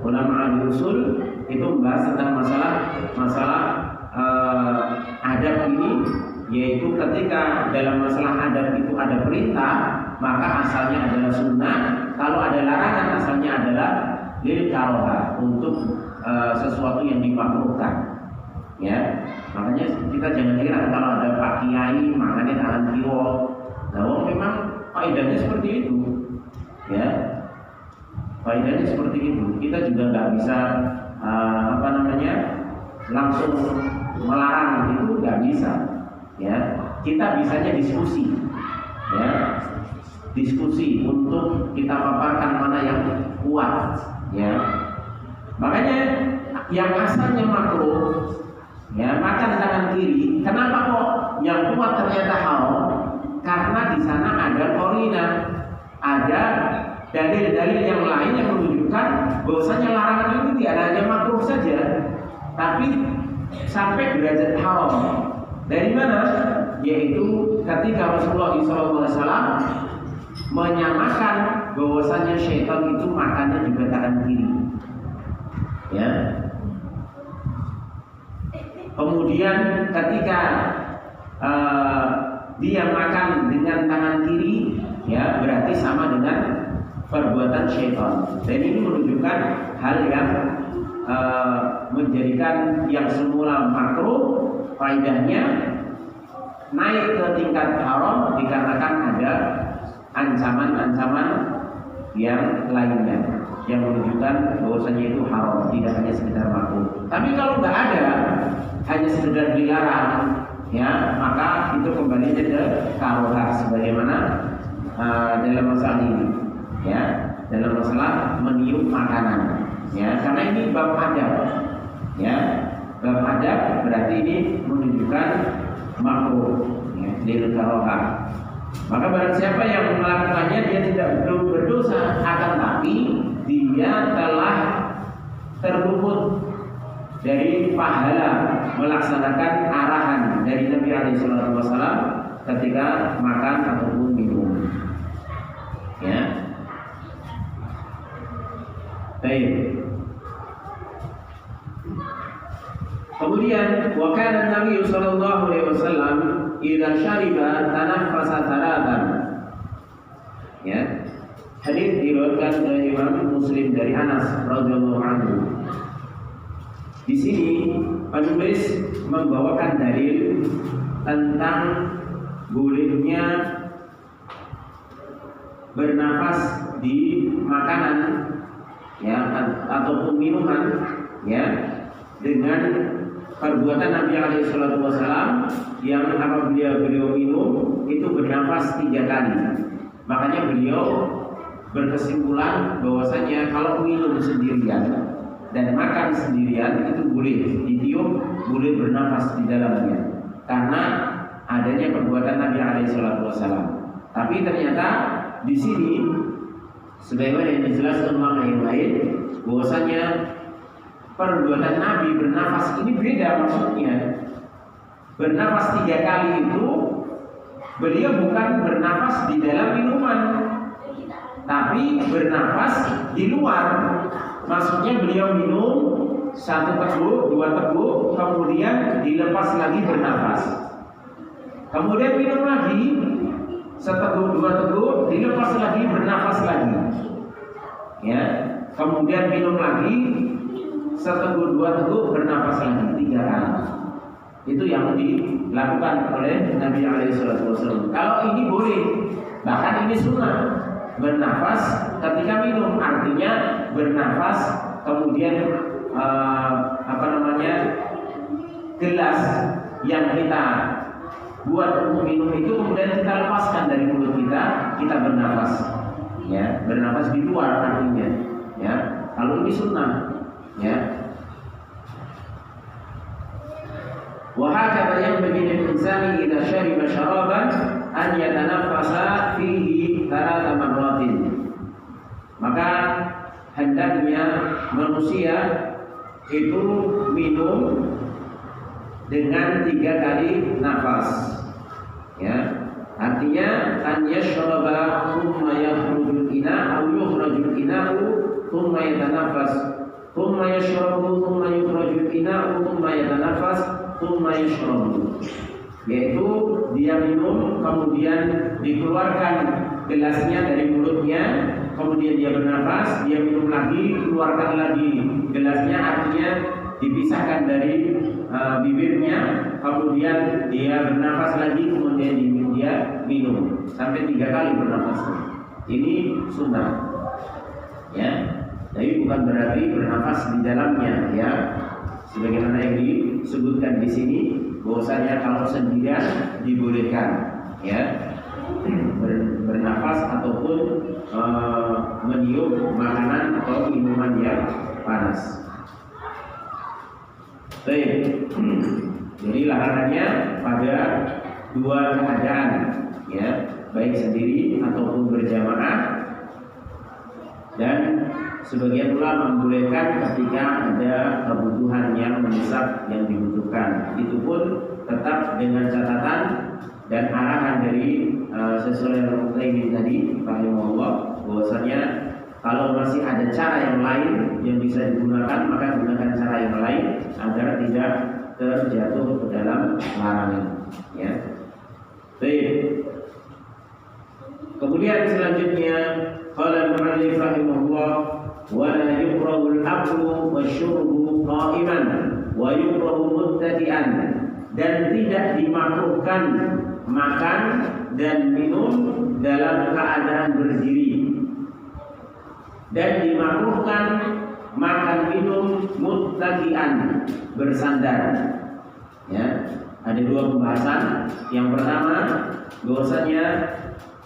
[SPEAKER 1] ulama ahli usul itu membahas tentang masalah adab ini, yaitu ketika dalam masalah adab itu ada perintah, maka asalnya adalah sunnah. Kalau ada larangan, asalnya adalah lil karohah, untuk sesuatu yang dimakruhkan. Ya, makanya kita jangan kira kalau ada Pak Kiai makannya tangan kiri. Nah, memang faedahnya seperti itu. Ya, faedahnya seperti itu. Kita juga nggak bisa langsung melarang, itu nggak bisa. Ya, kita bisanya diskusi. Ya, diskusi untuk kita paparkan mana yang kuat. Ya, makanya yang asalnya makruh, ya, makan tangan kiri, kenapa kok yang kuat ternyata haram? Karena di sana ada korina, ada dalil-dalil yang lain yang menunjukkan bahwasanya larangan itu tidak hanya makruh saja, tapi sampai derajat haram. Dari mana? Yaitu ketika Rasulullah SAW menyamakan bahwasanya syaitan itu makannya juga tangan kiri. Ya. Kemudian ketika dia makan dengan tangan kiri, ya, berarti sama dengan perbuatan syaitan. Dan ini menunjukkan hal yang menjadikan yang semula makruh faedahnya naik ke tingkat haram dikarenakan ada ancaman-ancaman yang lainnya yang menunjukkan bahwasanya itu haram, tidak hanya sekedar makruh. Tapi kalau nggak ada, hanya sekedar dilarang, ya, maka itu kembalinya ke karohah sebagaimana dalam masalah ini, ya, dalam masalah meniup makanan, ya, karena ini bab adab, ya, bab adab berarti ini menunjukkan makruh, ya, lil karohah. Maka barang siapa yang melakukannya dia belum berdosa, akan tapi dia telah terluput dari pahala melaksanakan arahan dari Nabi SAW ketika makan ataupun minum. Ya. Baik. Kemudian wa kana Nabi sallallahu alaihi wasallam idza syariba tanaffasa thalathan. Ya. Hadis diriwayatkan oleh Imam Muslim dari Anas radhiyallahu anhu. Di sini penulis membawakan dalil tentang bolehnya bernafas di makanan, ya, ataupun minuman, ya, dengan perbuatan Nabi SAW yang apabila beliau minum itu bernafas 3 kali. Makanya beliau berkesimpulan bahwasanya kalau minum sendirian dan makan sendirian itu boleh ditiup, boleh bernafas di dalamnya karena adanya perbuatan Nabi SAW. Tapi ternyata di sini sebagaimana yang dijelaskan ulama yang lain bahwasanya perbuatan Nabi bernafas ini beda maksudnya. bernafas 3 kali itu beliau bukan bernafas di dalam minuman, tapi bernafas di luar. Maksudnya beliau minum 1 teguk, 2 teguk, kemudian dilepas lagi bernafas. Kemudian minum lagi 1 teguk, 2 teguk, dilepas lagi bernafas lagi. Ya, kemudian minum lagi 1 teguk, 2 teguk, bernafas lagi 3 kali. Itu yang dilakukan oleh Nabi SAW. Kalau ini boleh, bahkan ini sunnah, bernafas ketika minum, artinya bernafas kemudian gelas yang kita buat untuk minum itu kemudian kita lepaskan dari mulut kita, kita bernafas, ya, bernafas di luar artinya, ya. Kalau ini sunnah, ya. وهكذا ينبغي للإنسان إذا شرب شرابا أن يتنفس فيه 3 مرات. Maka hendaknya manusia itu minum dengan 3 kali nafas, ya. Artinya an yashraba thumma yakhrujul ina aw yukhrajul ina'u thumma yatanaffas, thumma yashrabu thumma yukhrajul ina'u thumma yatanaffas thumma yashrabu, yaitu dia minum kemudian dikeluarkan gelasnya dari mulutnya, kemudian dia bernafas, dia minum lagi, keluarkan lagi gelasnya, artinya dipisahkan dari bibirnya, kemudian dia bernafas lagi, kemudian dia minum sampai 3 kali bernafas. Ini sunnah, ya. Tapi bukan berarti bernafas di dalamnya, ya. Sebagaimana yang disebutkan di sini, bahwasanya kalau sendirian dibolehkan, ya, bernafas ataupun meniup makanan atau minuman yang panas. Baik, jadi larangannya pada 2 keadaan, ya, baik sendiri ataupun berjamaah, dan sebagian ulama membolehkan ketika ada kebutuhan yang mendesak yang dibutuhkan. Itu pun tetap dengan catatan dan arahan dari sesuai yang Al-Utsaimin tadi, rahimahullah, bahwasanya kalau masih ada cara yang lain yang bisa digunakan, maka gunakan cara yang lain agar tidak terjatuh ke dalam larangan, ya. Baik. Kemudian selanjutnya qala al-mu'allif rahimahullah wa la yukrahu al-aklu wasyurbu qa'iman wa yukrahu muttadi'an, dan tidak dimakruhkan makan dan minum dalam keadaan berdiri, dan dimakruhkan makan minum muttaqian, bersandar, ya. Ada 2 pembahasan. Yang pertama, bahwasanya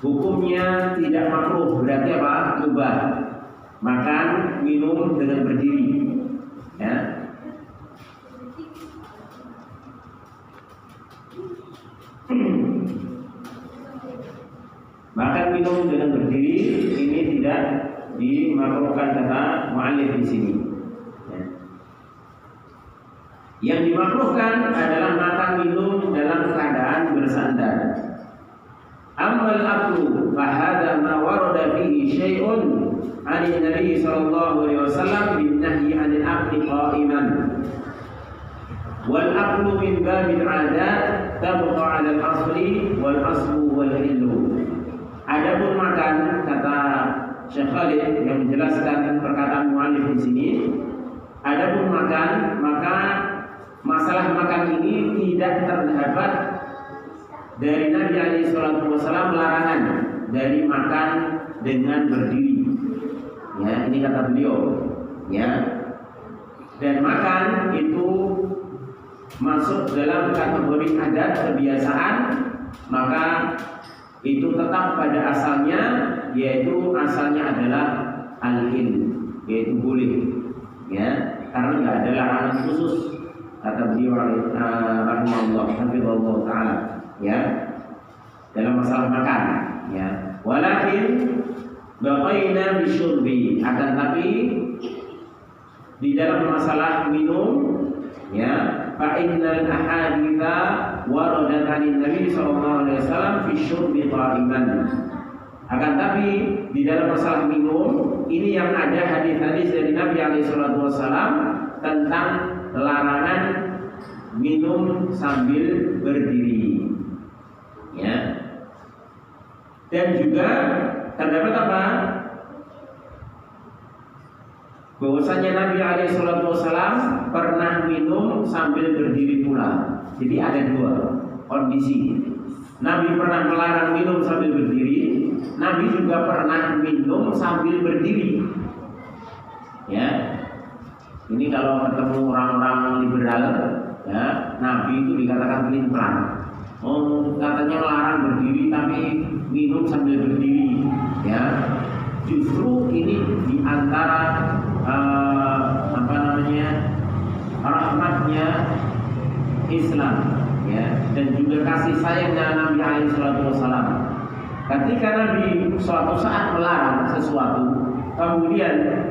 [SPEAKER 1] hukumnya tidak makruh, berarti apa? Mubah. Makan minum dengan berdiri, ya. Makan minum dengan berdiri ini tidak dimakruhkan kata mu'allif di sini, ya. Yang dimakruhkan adalah makan minum dalam keadaan bersandar. Ammal aklu fahada ma warada fihi syai'un 'ani Nabi sallallahu alaihi wasallam bin nahyi 'anil akli qa'iman. Wal aklu min babil 'adat tabqa 'ala al-asli wal aslu wal hillu. Adapun makan, kata Syekh Khalid yang menjelaskan perkataan mu'allif di sini, adapun makan, maka masalah makan ini tidak terdapat dari Nabi SAW larangan dari makan dengan berdiri, ya, ini kata beliau, ya. Dan makan itu masuk dalam kategori adat kebiasaan, maka itu tetap pada asalnya, yaitu asalnya adalah al-hil, yaitu boleh, ya, karena nggak ada larangan khusus, kata beliau rahimahullah hafizahullah taala, ya, dalam masalah makan, ya. Walakin baqaina bisyurbi, akan tapi di dalam masalah minum, ya, fa innal ahaditsa waradatani Nabi sallallahu alaihi wasallam fi syurbi qa'iman. Akan tapi di dalam masalah minum ini yang ada hadis-hadis dari Nabi alaihi wasallam tentang larangan minum sambil berdiri. Ya. Dan juga terdapat apa? Bahwasanya Nabi alaihi wasallam pernah minum sambil berdiri pula. Jadi ada dua kondisi. Nabi pernah melarang minum sambil berdiri, Nabi juga pernah minum sambil berdiri. Ya. Ini kalau ketemu orang-orang liberal, ya, Nabi itu dikatakan pelin-pelan. Oh, katanya melarang berdiri tapi minum sambil berdiri. Ya. Justru ini diantara rahmatnya Islam, ya, dan juga kasih sayangnya Nabi alaihi wasallam. Ketika Nabi suatu saat melarang sesuatu, kemudian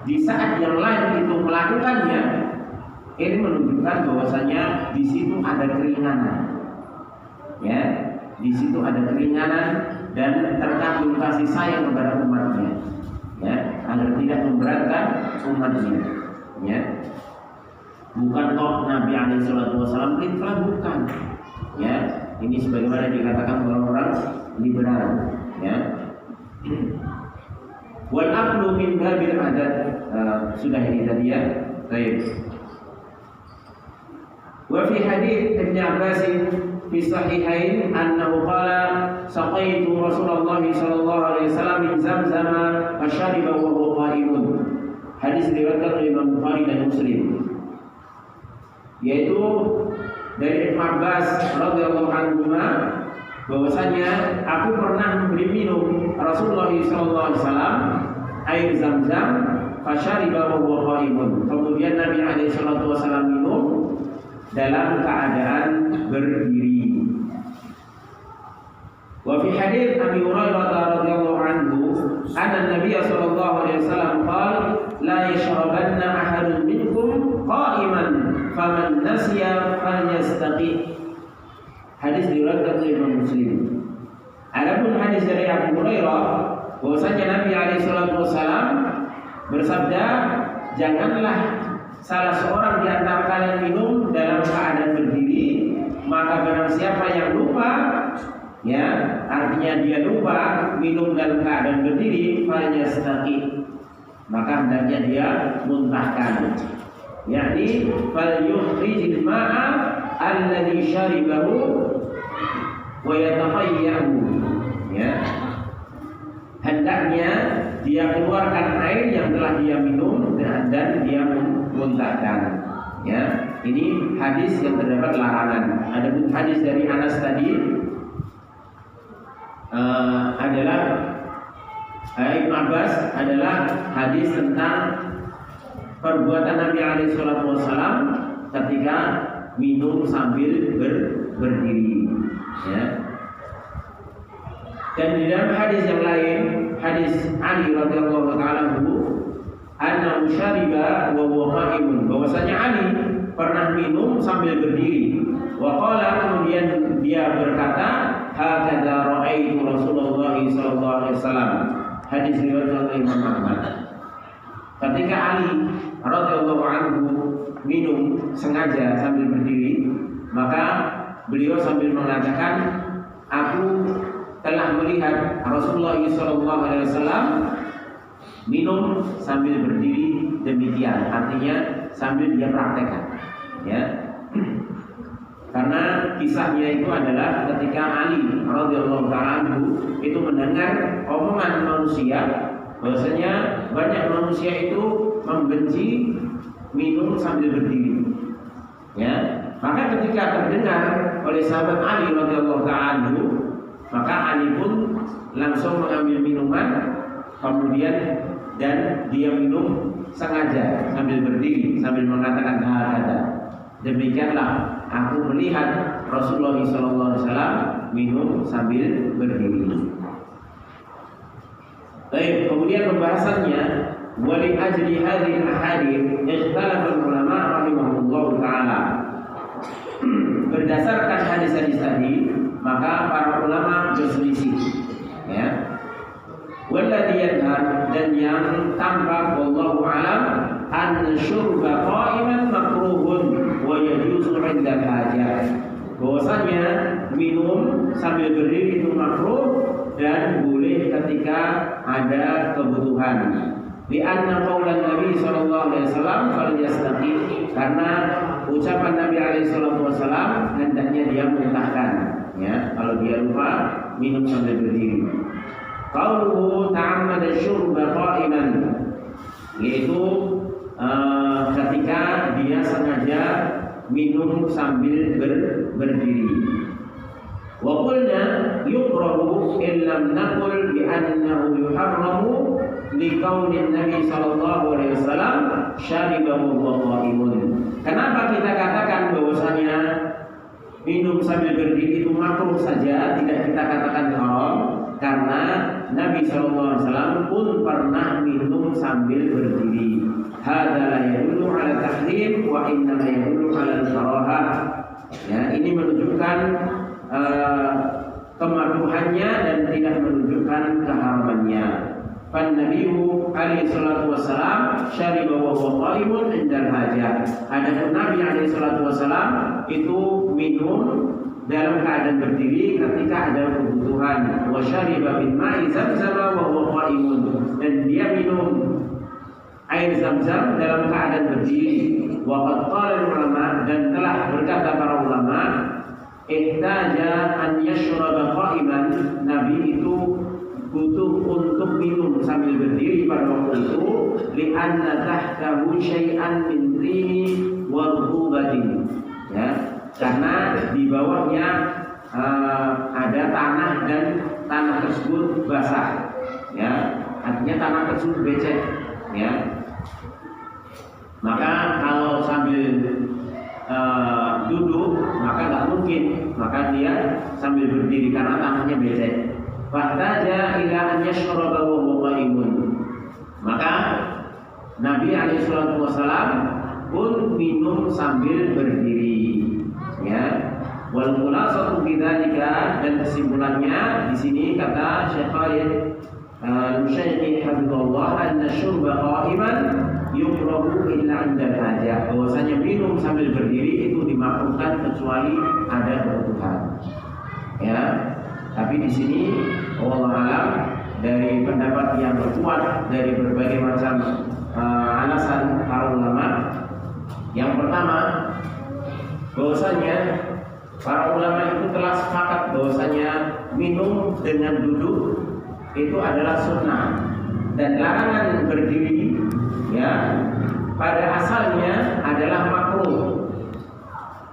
[SPEAKER 1] di saat yang lain itu melakukannya, ini menunjukkan bahwasanya di situ ada keringanan, ya, di situ ada keringanan dan terkandung kasih sayang kepada umatnya, ya, agar tidak memberatkan umatnya, ya. Bukan kok Nabi alaihi wasallam pelin-pelan, bukan. Ya, ini sebagaimana dikatakan orang-orang liberal, ya. Wal aqlu min babil adat, sudah ini tadi ya. Baik. Wa fi hadits Ibnu Abbas fi sahihain annahu qala saqaitu Rasulullah sallallahu alaihi wasallam min Zamzam fa shariba wa huwa qa'imun. Hadis diriwayatkan oleh Imam Bukhari dan Muslim. Yaitu dari Ibnu Abbas radhiyallahu anhu bahwasanya aku pernah memberi minum Rasulullah sallallahu alaihi wasallam air Zam-Zam fasyariba wa huwa qa'imun. Kemudian Nabi alaihi wasallam minum dalam keadaan berdiri. Wa fi hadits Abi Hurairah radhiyallahu anhu anna Nabi sallallahu alaihi wasallam qala la yashrabanna ahadun minkum qa'iman faman nasiya falyastaqi. Hadis diriwayatkan oleh Imam Muslim. Adapun hadis dari Abu Hurairah bahwasanya Nabi alaihi wasallam bersabda, janganlah salah seorang di antara kalian minum dalam keadaan berdiri, maka barang siapa yang lupa, ya, artinya dia lupa minum dalam keadaan berdiri, falyastaqi, maka hendaknya dia muntahkan. Yakni fal yukhrijil ma'a alladhi syaribahu wa yatafayyahu, ya, hendaknya dia keluarkan air yang telah dia minum dan dia muntahkan, ya. Ini hadis yang terdapat larangan. Adapun hadis dari Anas tadi adalah Ibnu Abbas adalah hadis tentang perbuatan Nabi alaihi wasallam ketika minum sambil berdiri, ya. Dan di dalam hadis yang lain, hadis Ali radhiyallahu taala annahu syariba wa huwa qa'imun, bahwasanya Ali pernah minum sambil berdiri. Wa qala, kemudian dia berkata, hakadza ra'aitu Rasulullah sallallahu alaihi wasallam. Hadis riwayat oleh Imam Ahmad. Ketika Ali radhiyallahu anhu minum sengaja sambil berdiri, maka beliau sambil mengatakan, aku telah melihat Rasulullah sallallahu alaihi wasallam minum sambil berdiri demikian, artinya sambil dia praktekkan, ya. Karena kisahnya itu adalah ketika Ali radhiyallahu anhu itu mendengar omongan manusia bahwasanya banyak manusia itu membenci minum sambil berdiri, ya. Maka ketika terdengar oleh sahabat Ali radhiyallahu anhu, maka Ali pun langsung mengambil minuman, kemudian dan dia minum sengaja sambil berdiri sambil mengatakan hakada, demikianlah aku melihat Rasulullah SAW minum sambil berdiri. Baik, kemudian pembahasannya, wali ajli hadhihi al-ahadits ikhtalafa al-ulama rahimahullah taala. berdasarkan hadis-hadis tadi, maka para ulama berselisih. Ya. Walladhi yadhhar, dan yang tampak wallahu alam, an syurba qa'iman makruhun wa yajuzu 'inda hajah. Bahwasanya minum sambil berdiri itu makruh dan boleh ketika ada kebutuhan. Di anna qaulan Nabi sallallahu alaihi wasallam fal yastaqim, karena ucapan Nabi alaihi wasallam hendaknya dia muntahkan, ya, kalau dia lupa minum sambil berdiri. Qauluhu ta'ammada syurba qa'iman, yaitu ketika dia sengaja minum sambil berdiri. Wa qulna yukrahu illam naqul bi annahu yuharramu li qaulin Nabi sallallahu alaihi wasallam syaribahu wa qa'imun. Kenapa kita katakan bahwasanya minum sambil berdiri itu makruh saja, tidak kita katakan haram? Karena Nabi sallallahu alaihi wasallam pun pernah minum sambil berdiri. Hadza la yadullu ala tahrim wa inna la yadullu ala al-karahah. Ya, ini menunjukkan kemakruhannya dan tidak menunjukkan keharamannya. Fan Nabiyyu alaihi salatu wasalam syariba wa huwa qa'imun 'inda al-hajah. Adapun Nabi alaihi salatu wasalam itu minum dalam keadaan berdiri ketika ada kebutuhan. Wa syariba min ma'i zamzam wa huwa qa'imun, dan dia minum air zam-zam dalam keadaan berdiri. Wa qad qala ulama, dan telah berkata para ulama, ihtaja an yashraba qa'iman, Nabi itu butuh untuk minum sambil berdiri pada waktu itu, li'anna tahtahu syai'an min tini wa rutubatin, ya, karena di bawahnya ada tanah dan tanah tersebut basah, ya, artinya tanah tersebut becek, ya. Maka kalau sambil duduk maka nggak mungkin, maka dia sambil berdiri karena tanahnya becek. Fahtaja ila an yashraba wa huwa qa'imun, maka Nabi alaihi salatu wasalam pun minum sambil berdiri, ya. Wal khulasatu bidzalika, dan kesimpulannya di sini kata Syekh Khalid Al-Syekh Habibullah, anna syurba qa'iman yukrahu illa 'inda hajah, bahwasanya minum sambil berdiri itu dimakruhkan kecuali ada kebutuhan, ya. Tapi di sini wallahu alam, dari pendapat yang kuat dari berbagai macam alasan para ulama. Yang pertama, bahwasanya para ulama itu telah sepakat bahwasanya minum dengan duduk itu adalah sunnah, dan larangan berdiri, ya, pada asalnya adalah makruh.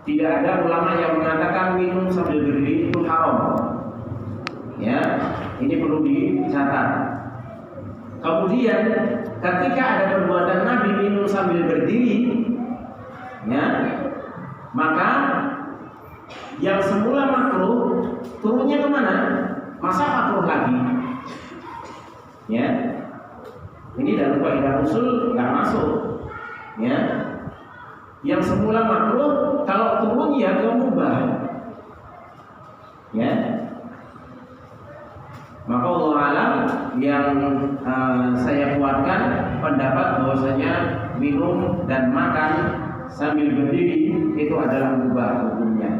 [SPEAKER 1] Tidak ada ulama yang mengatakan minum sambil berdiri itu haram, ya. Ini perlu dicatat. Kemudian ketika ada perbuatan Nabi minum sambil berdiri, ya, maka yang semula makruh turunnya kemana? Masa makruh lagi? Ya, ini dalam kaidah usul nggak masuk, ya. Yang semula makruh kalau turun ya ke mubah, ya. Maka Allah alam, yang saya kuatkan pendapat bahwasanya minum dan makan sambil berdiri itu adalah mubah hukumnya,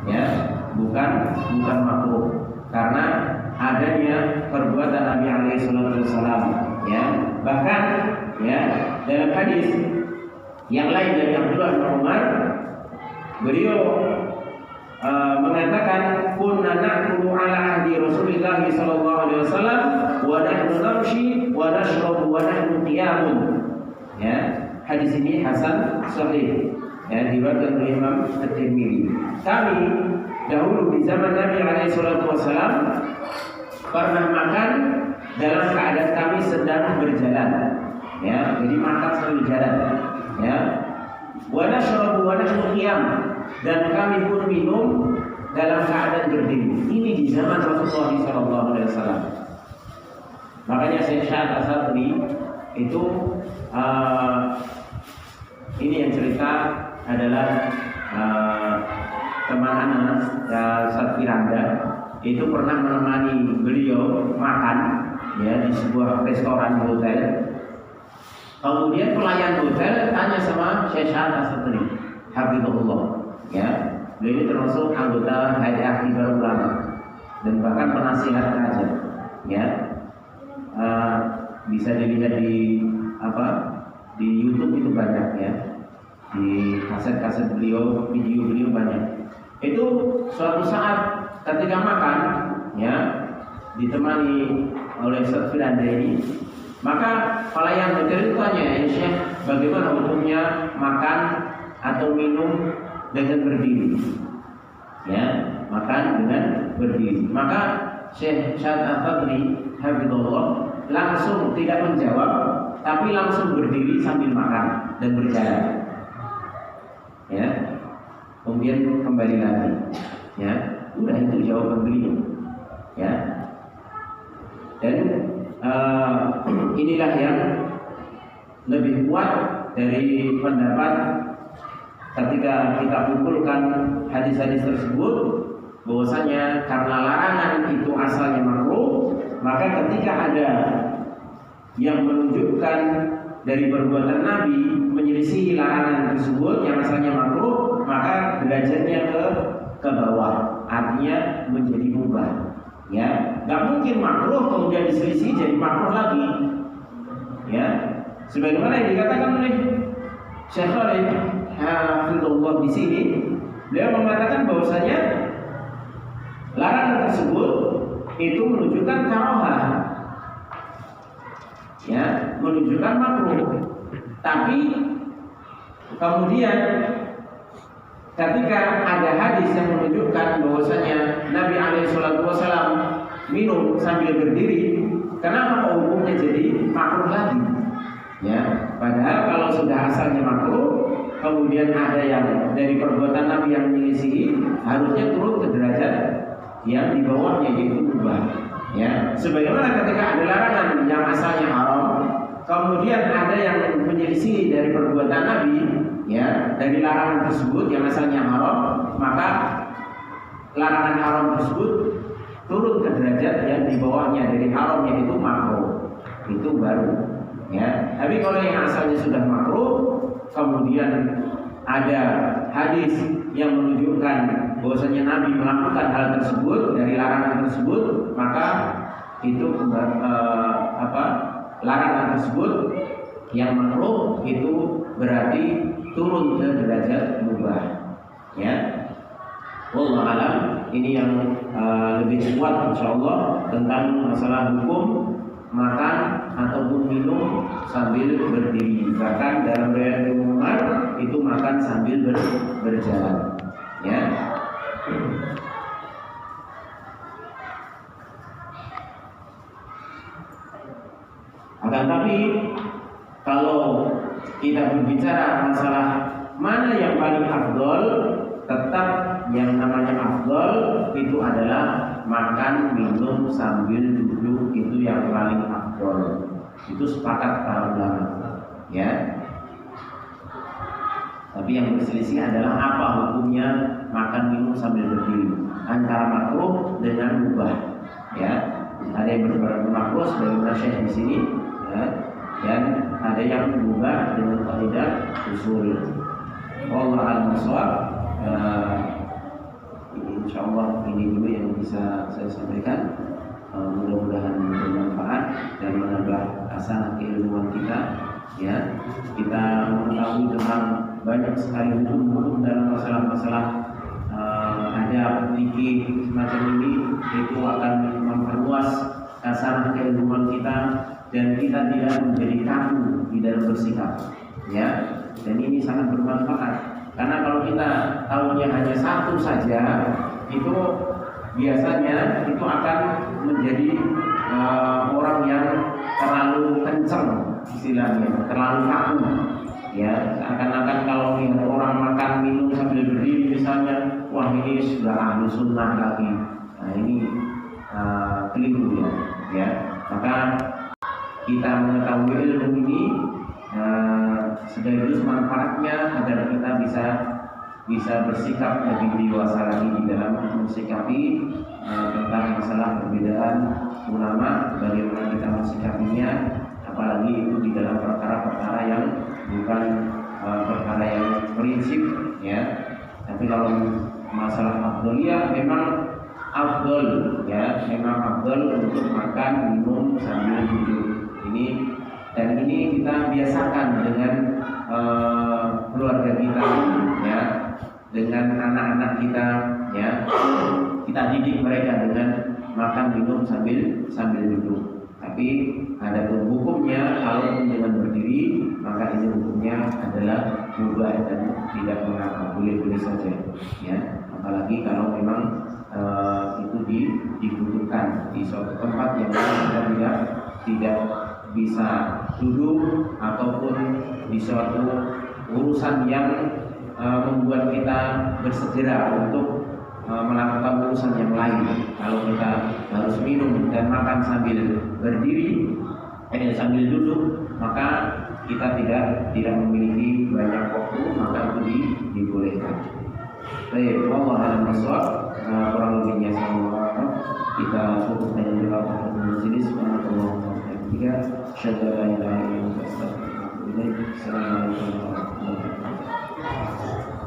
[SPEAKER 1] ya, bukan makruh, karena adanya perbuatan Nabi alaihi wasallam, ya. Bahkan, ya, dalam hadis yang lain dari Abdullah bin Umar, beliau mengatakan kunna na'kulu ala ahdi Rasulillah sallallahu alaihi wasallam wa nahnu namshi wa nashrabu wa nahnu qiyamun, ya. Hadis ini hasan sahih, ya, diriwayatkan oleh Imam At-Tirmidzi. Kami dahulu di zaman Nabi alaihi wasallam pernah makan dalam keadaan kami sedang berjalan, ya. Jadi makan sambil jalan, ya. Wa nashrabu wa nahnu qiyam, dan kami pun minum dalam keadaan berdiri. Ini di zaman Rasulullah SAW. Makanya Syekh Asy-Syadzili itu ini yang cerita adalah teman Anas Ustaz Firanda itu pernah menemani beliau makan ya di sebuah restoran hotel. Kemudian pelayan hotel tanya sama Syekh Syahad As-Satri, hafizahullah, ya, beliau termasuk anggota Hayat Kibar Ulama dan bahkan penasihat raja, ya. Bisa dilihat di di YouTube itu banyak ya, di kaset-kaset beliau, video beliau banyak. Itu suatu saat ketika makan, ya, ditemani oleh Ustaz Firanda ini, maka pelayan hotel itu tanya, ya Syekh, bagaimana hukumnya makan atau minum dengan berdiri? Ya, makan dengan berdiri. Maka Syekh Syahad As-Satri hafizahullah langsung tidak menjawab, tapi langsung berdiri sambil makan dan berjalan. Ya, kemudian kembali lagi. Ya, udah itu jawaban beliau. Ya, dan inilah yang lebih kuat dari pendapat ketika kita kumpulkan hadis-hadis tersebut, bahwasanya karena larangan itu asalnya makruh, maka ketika ada yang menunjukkan dari perbuatan Nabi menyelisihi larangan tersebut yang asalnya makruh, maka derajatnya ke bawah, artinya menjadi mubah. Ya, nggak mungkin makruh kemudian diselisih jadi makruh lagi. Ya, sebagaimana yang dikatakan oleh Syekh Khalid hafizahullah di sini, beliau mengatakan bahwasanya larangan tersebut itu menunjukkan karahah, ya, menunjukkan makruh. Tapi kemudian ketika ada hadis yang menunjukkan bahwasanya Nabi SAW minum sambil berdiri, kenapa hukumnya jadi makruh lagi? Ya, padahal kalau sudah asalnya makruh, kemudian ada yang dari perbuatan Nabi yang menyelisihi, harusnya turun ke derajat yang di bawahnya, yaitu mubah. Ya, sebagaimana ketika ada larangan yang asalnya haram, kemudian ada yang menyelisih dari perbuatan Nabi, ya, dari larangan tersebut yang asalnya haram, maka larangan haram tersebut turun ke derajat yang di bawahnya dari haram, yaitu makruh. Itu baru. Ya, tapi kalau yang asalnya sudah makruh, kemudian ada hadis yang menunjukkan bahwasanya Nabi melakukan hal tersebut dari larangan tersebut, maka itu larangan tersebut yang makruh itu berarti turun ke derajat mubah. Ya, wallahu alam. Ini yang lebih kuat insyaallah tentang masalah hukum makan ataupun minum sambil berdiri. Bahkan dalam riwayat Umar itu makan sambil berjalan. Ya. Akan tapi kalau kita berbicara masalah mana yang paling afdol, tetap yang namanya afdol itu adalah makan minum sambil duduk, itu yang paling afdol. Itu sepakat para ulama, ya. Tapi yang berselisih adalah apa hukumnya makan minum sambil berdiri, antara makruh dengan mubah. Ya, ada yang berpendapat makruh sebagaimana Syekh di sini, ya, dan ada yang mubah dengan kaidah usul. Wallahu a'lam. Insyaallah ini dulu yang bisa saya sampaikan. Mudah-mudahan bermanfaat dan menambah hasanah keilmuan kita. Ya, kita mengetahui tentang banyak sekali hukum dalam masalah-masalah adab, fikih semacam ini, itu akan memperluas hasanah keilmuan kita dan kita tidak menjadi kaku di dalam bersikap. Ya, dan ini sangat bermanfaat. Karena kalau kita tahunya hanya satu saja, itu biasanya itu akan menjadi orang yang terlalu kencang, istilahnya terlalu kaku. Ya, seakan-akan kalau lihat orang makan minum sambil berdiri misalnya, wah ini sudah ahlu sunnah lagi. Nah ini keliru ya. Ya, maka kita mengetahui ilmu ini sekaligus manfaatnya agar kita bisa bisa bersikap lebih dewasa lagi di dalam mensikapi tentang masalah perbedaan ulama, bagaimana kita mensikapinya, apalagi itu di dalam perkara-perkara yang bukan perkara yang prinsip ya. Tapi kalau masalah afdoliyah memang afdol ya, memang afdol untuk makan minum sambil duduk ini, dan ini kita biasakan dengan keluarga kita ya, dengan anak-anak kita ya, kita didik mereka dengan makan minum sambil duduk. Tapi ada hukumnya, kalau dengan berdiri maka ini hukumnya adalah mubah dan tidak mengapa, boleh-boleh saja ya. Apalagi kalau memang itu dibutuhkan di suatu tempat yang kita tidak bisa duduk, ataupun di suatu urusan yang membuat kita bersegera untuk melakukan urusan yang lain. Kalau kita harus minum dan makan sambil berdiri, sambil duduk, maka kita tidak memiliki banyak waktu, maka itu dibolehkan. Baik, Allah alam bisawab. Kurang lebihnya semua kita cukup dengan doa untuk sini. Subhanallah wa bihamdihi, asyhadu an la ilaha illa anta, astaghfiruka wa atubu ilaik. Assalamualaikum warahmatullahi wabarakatuh.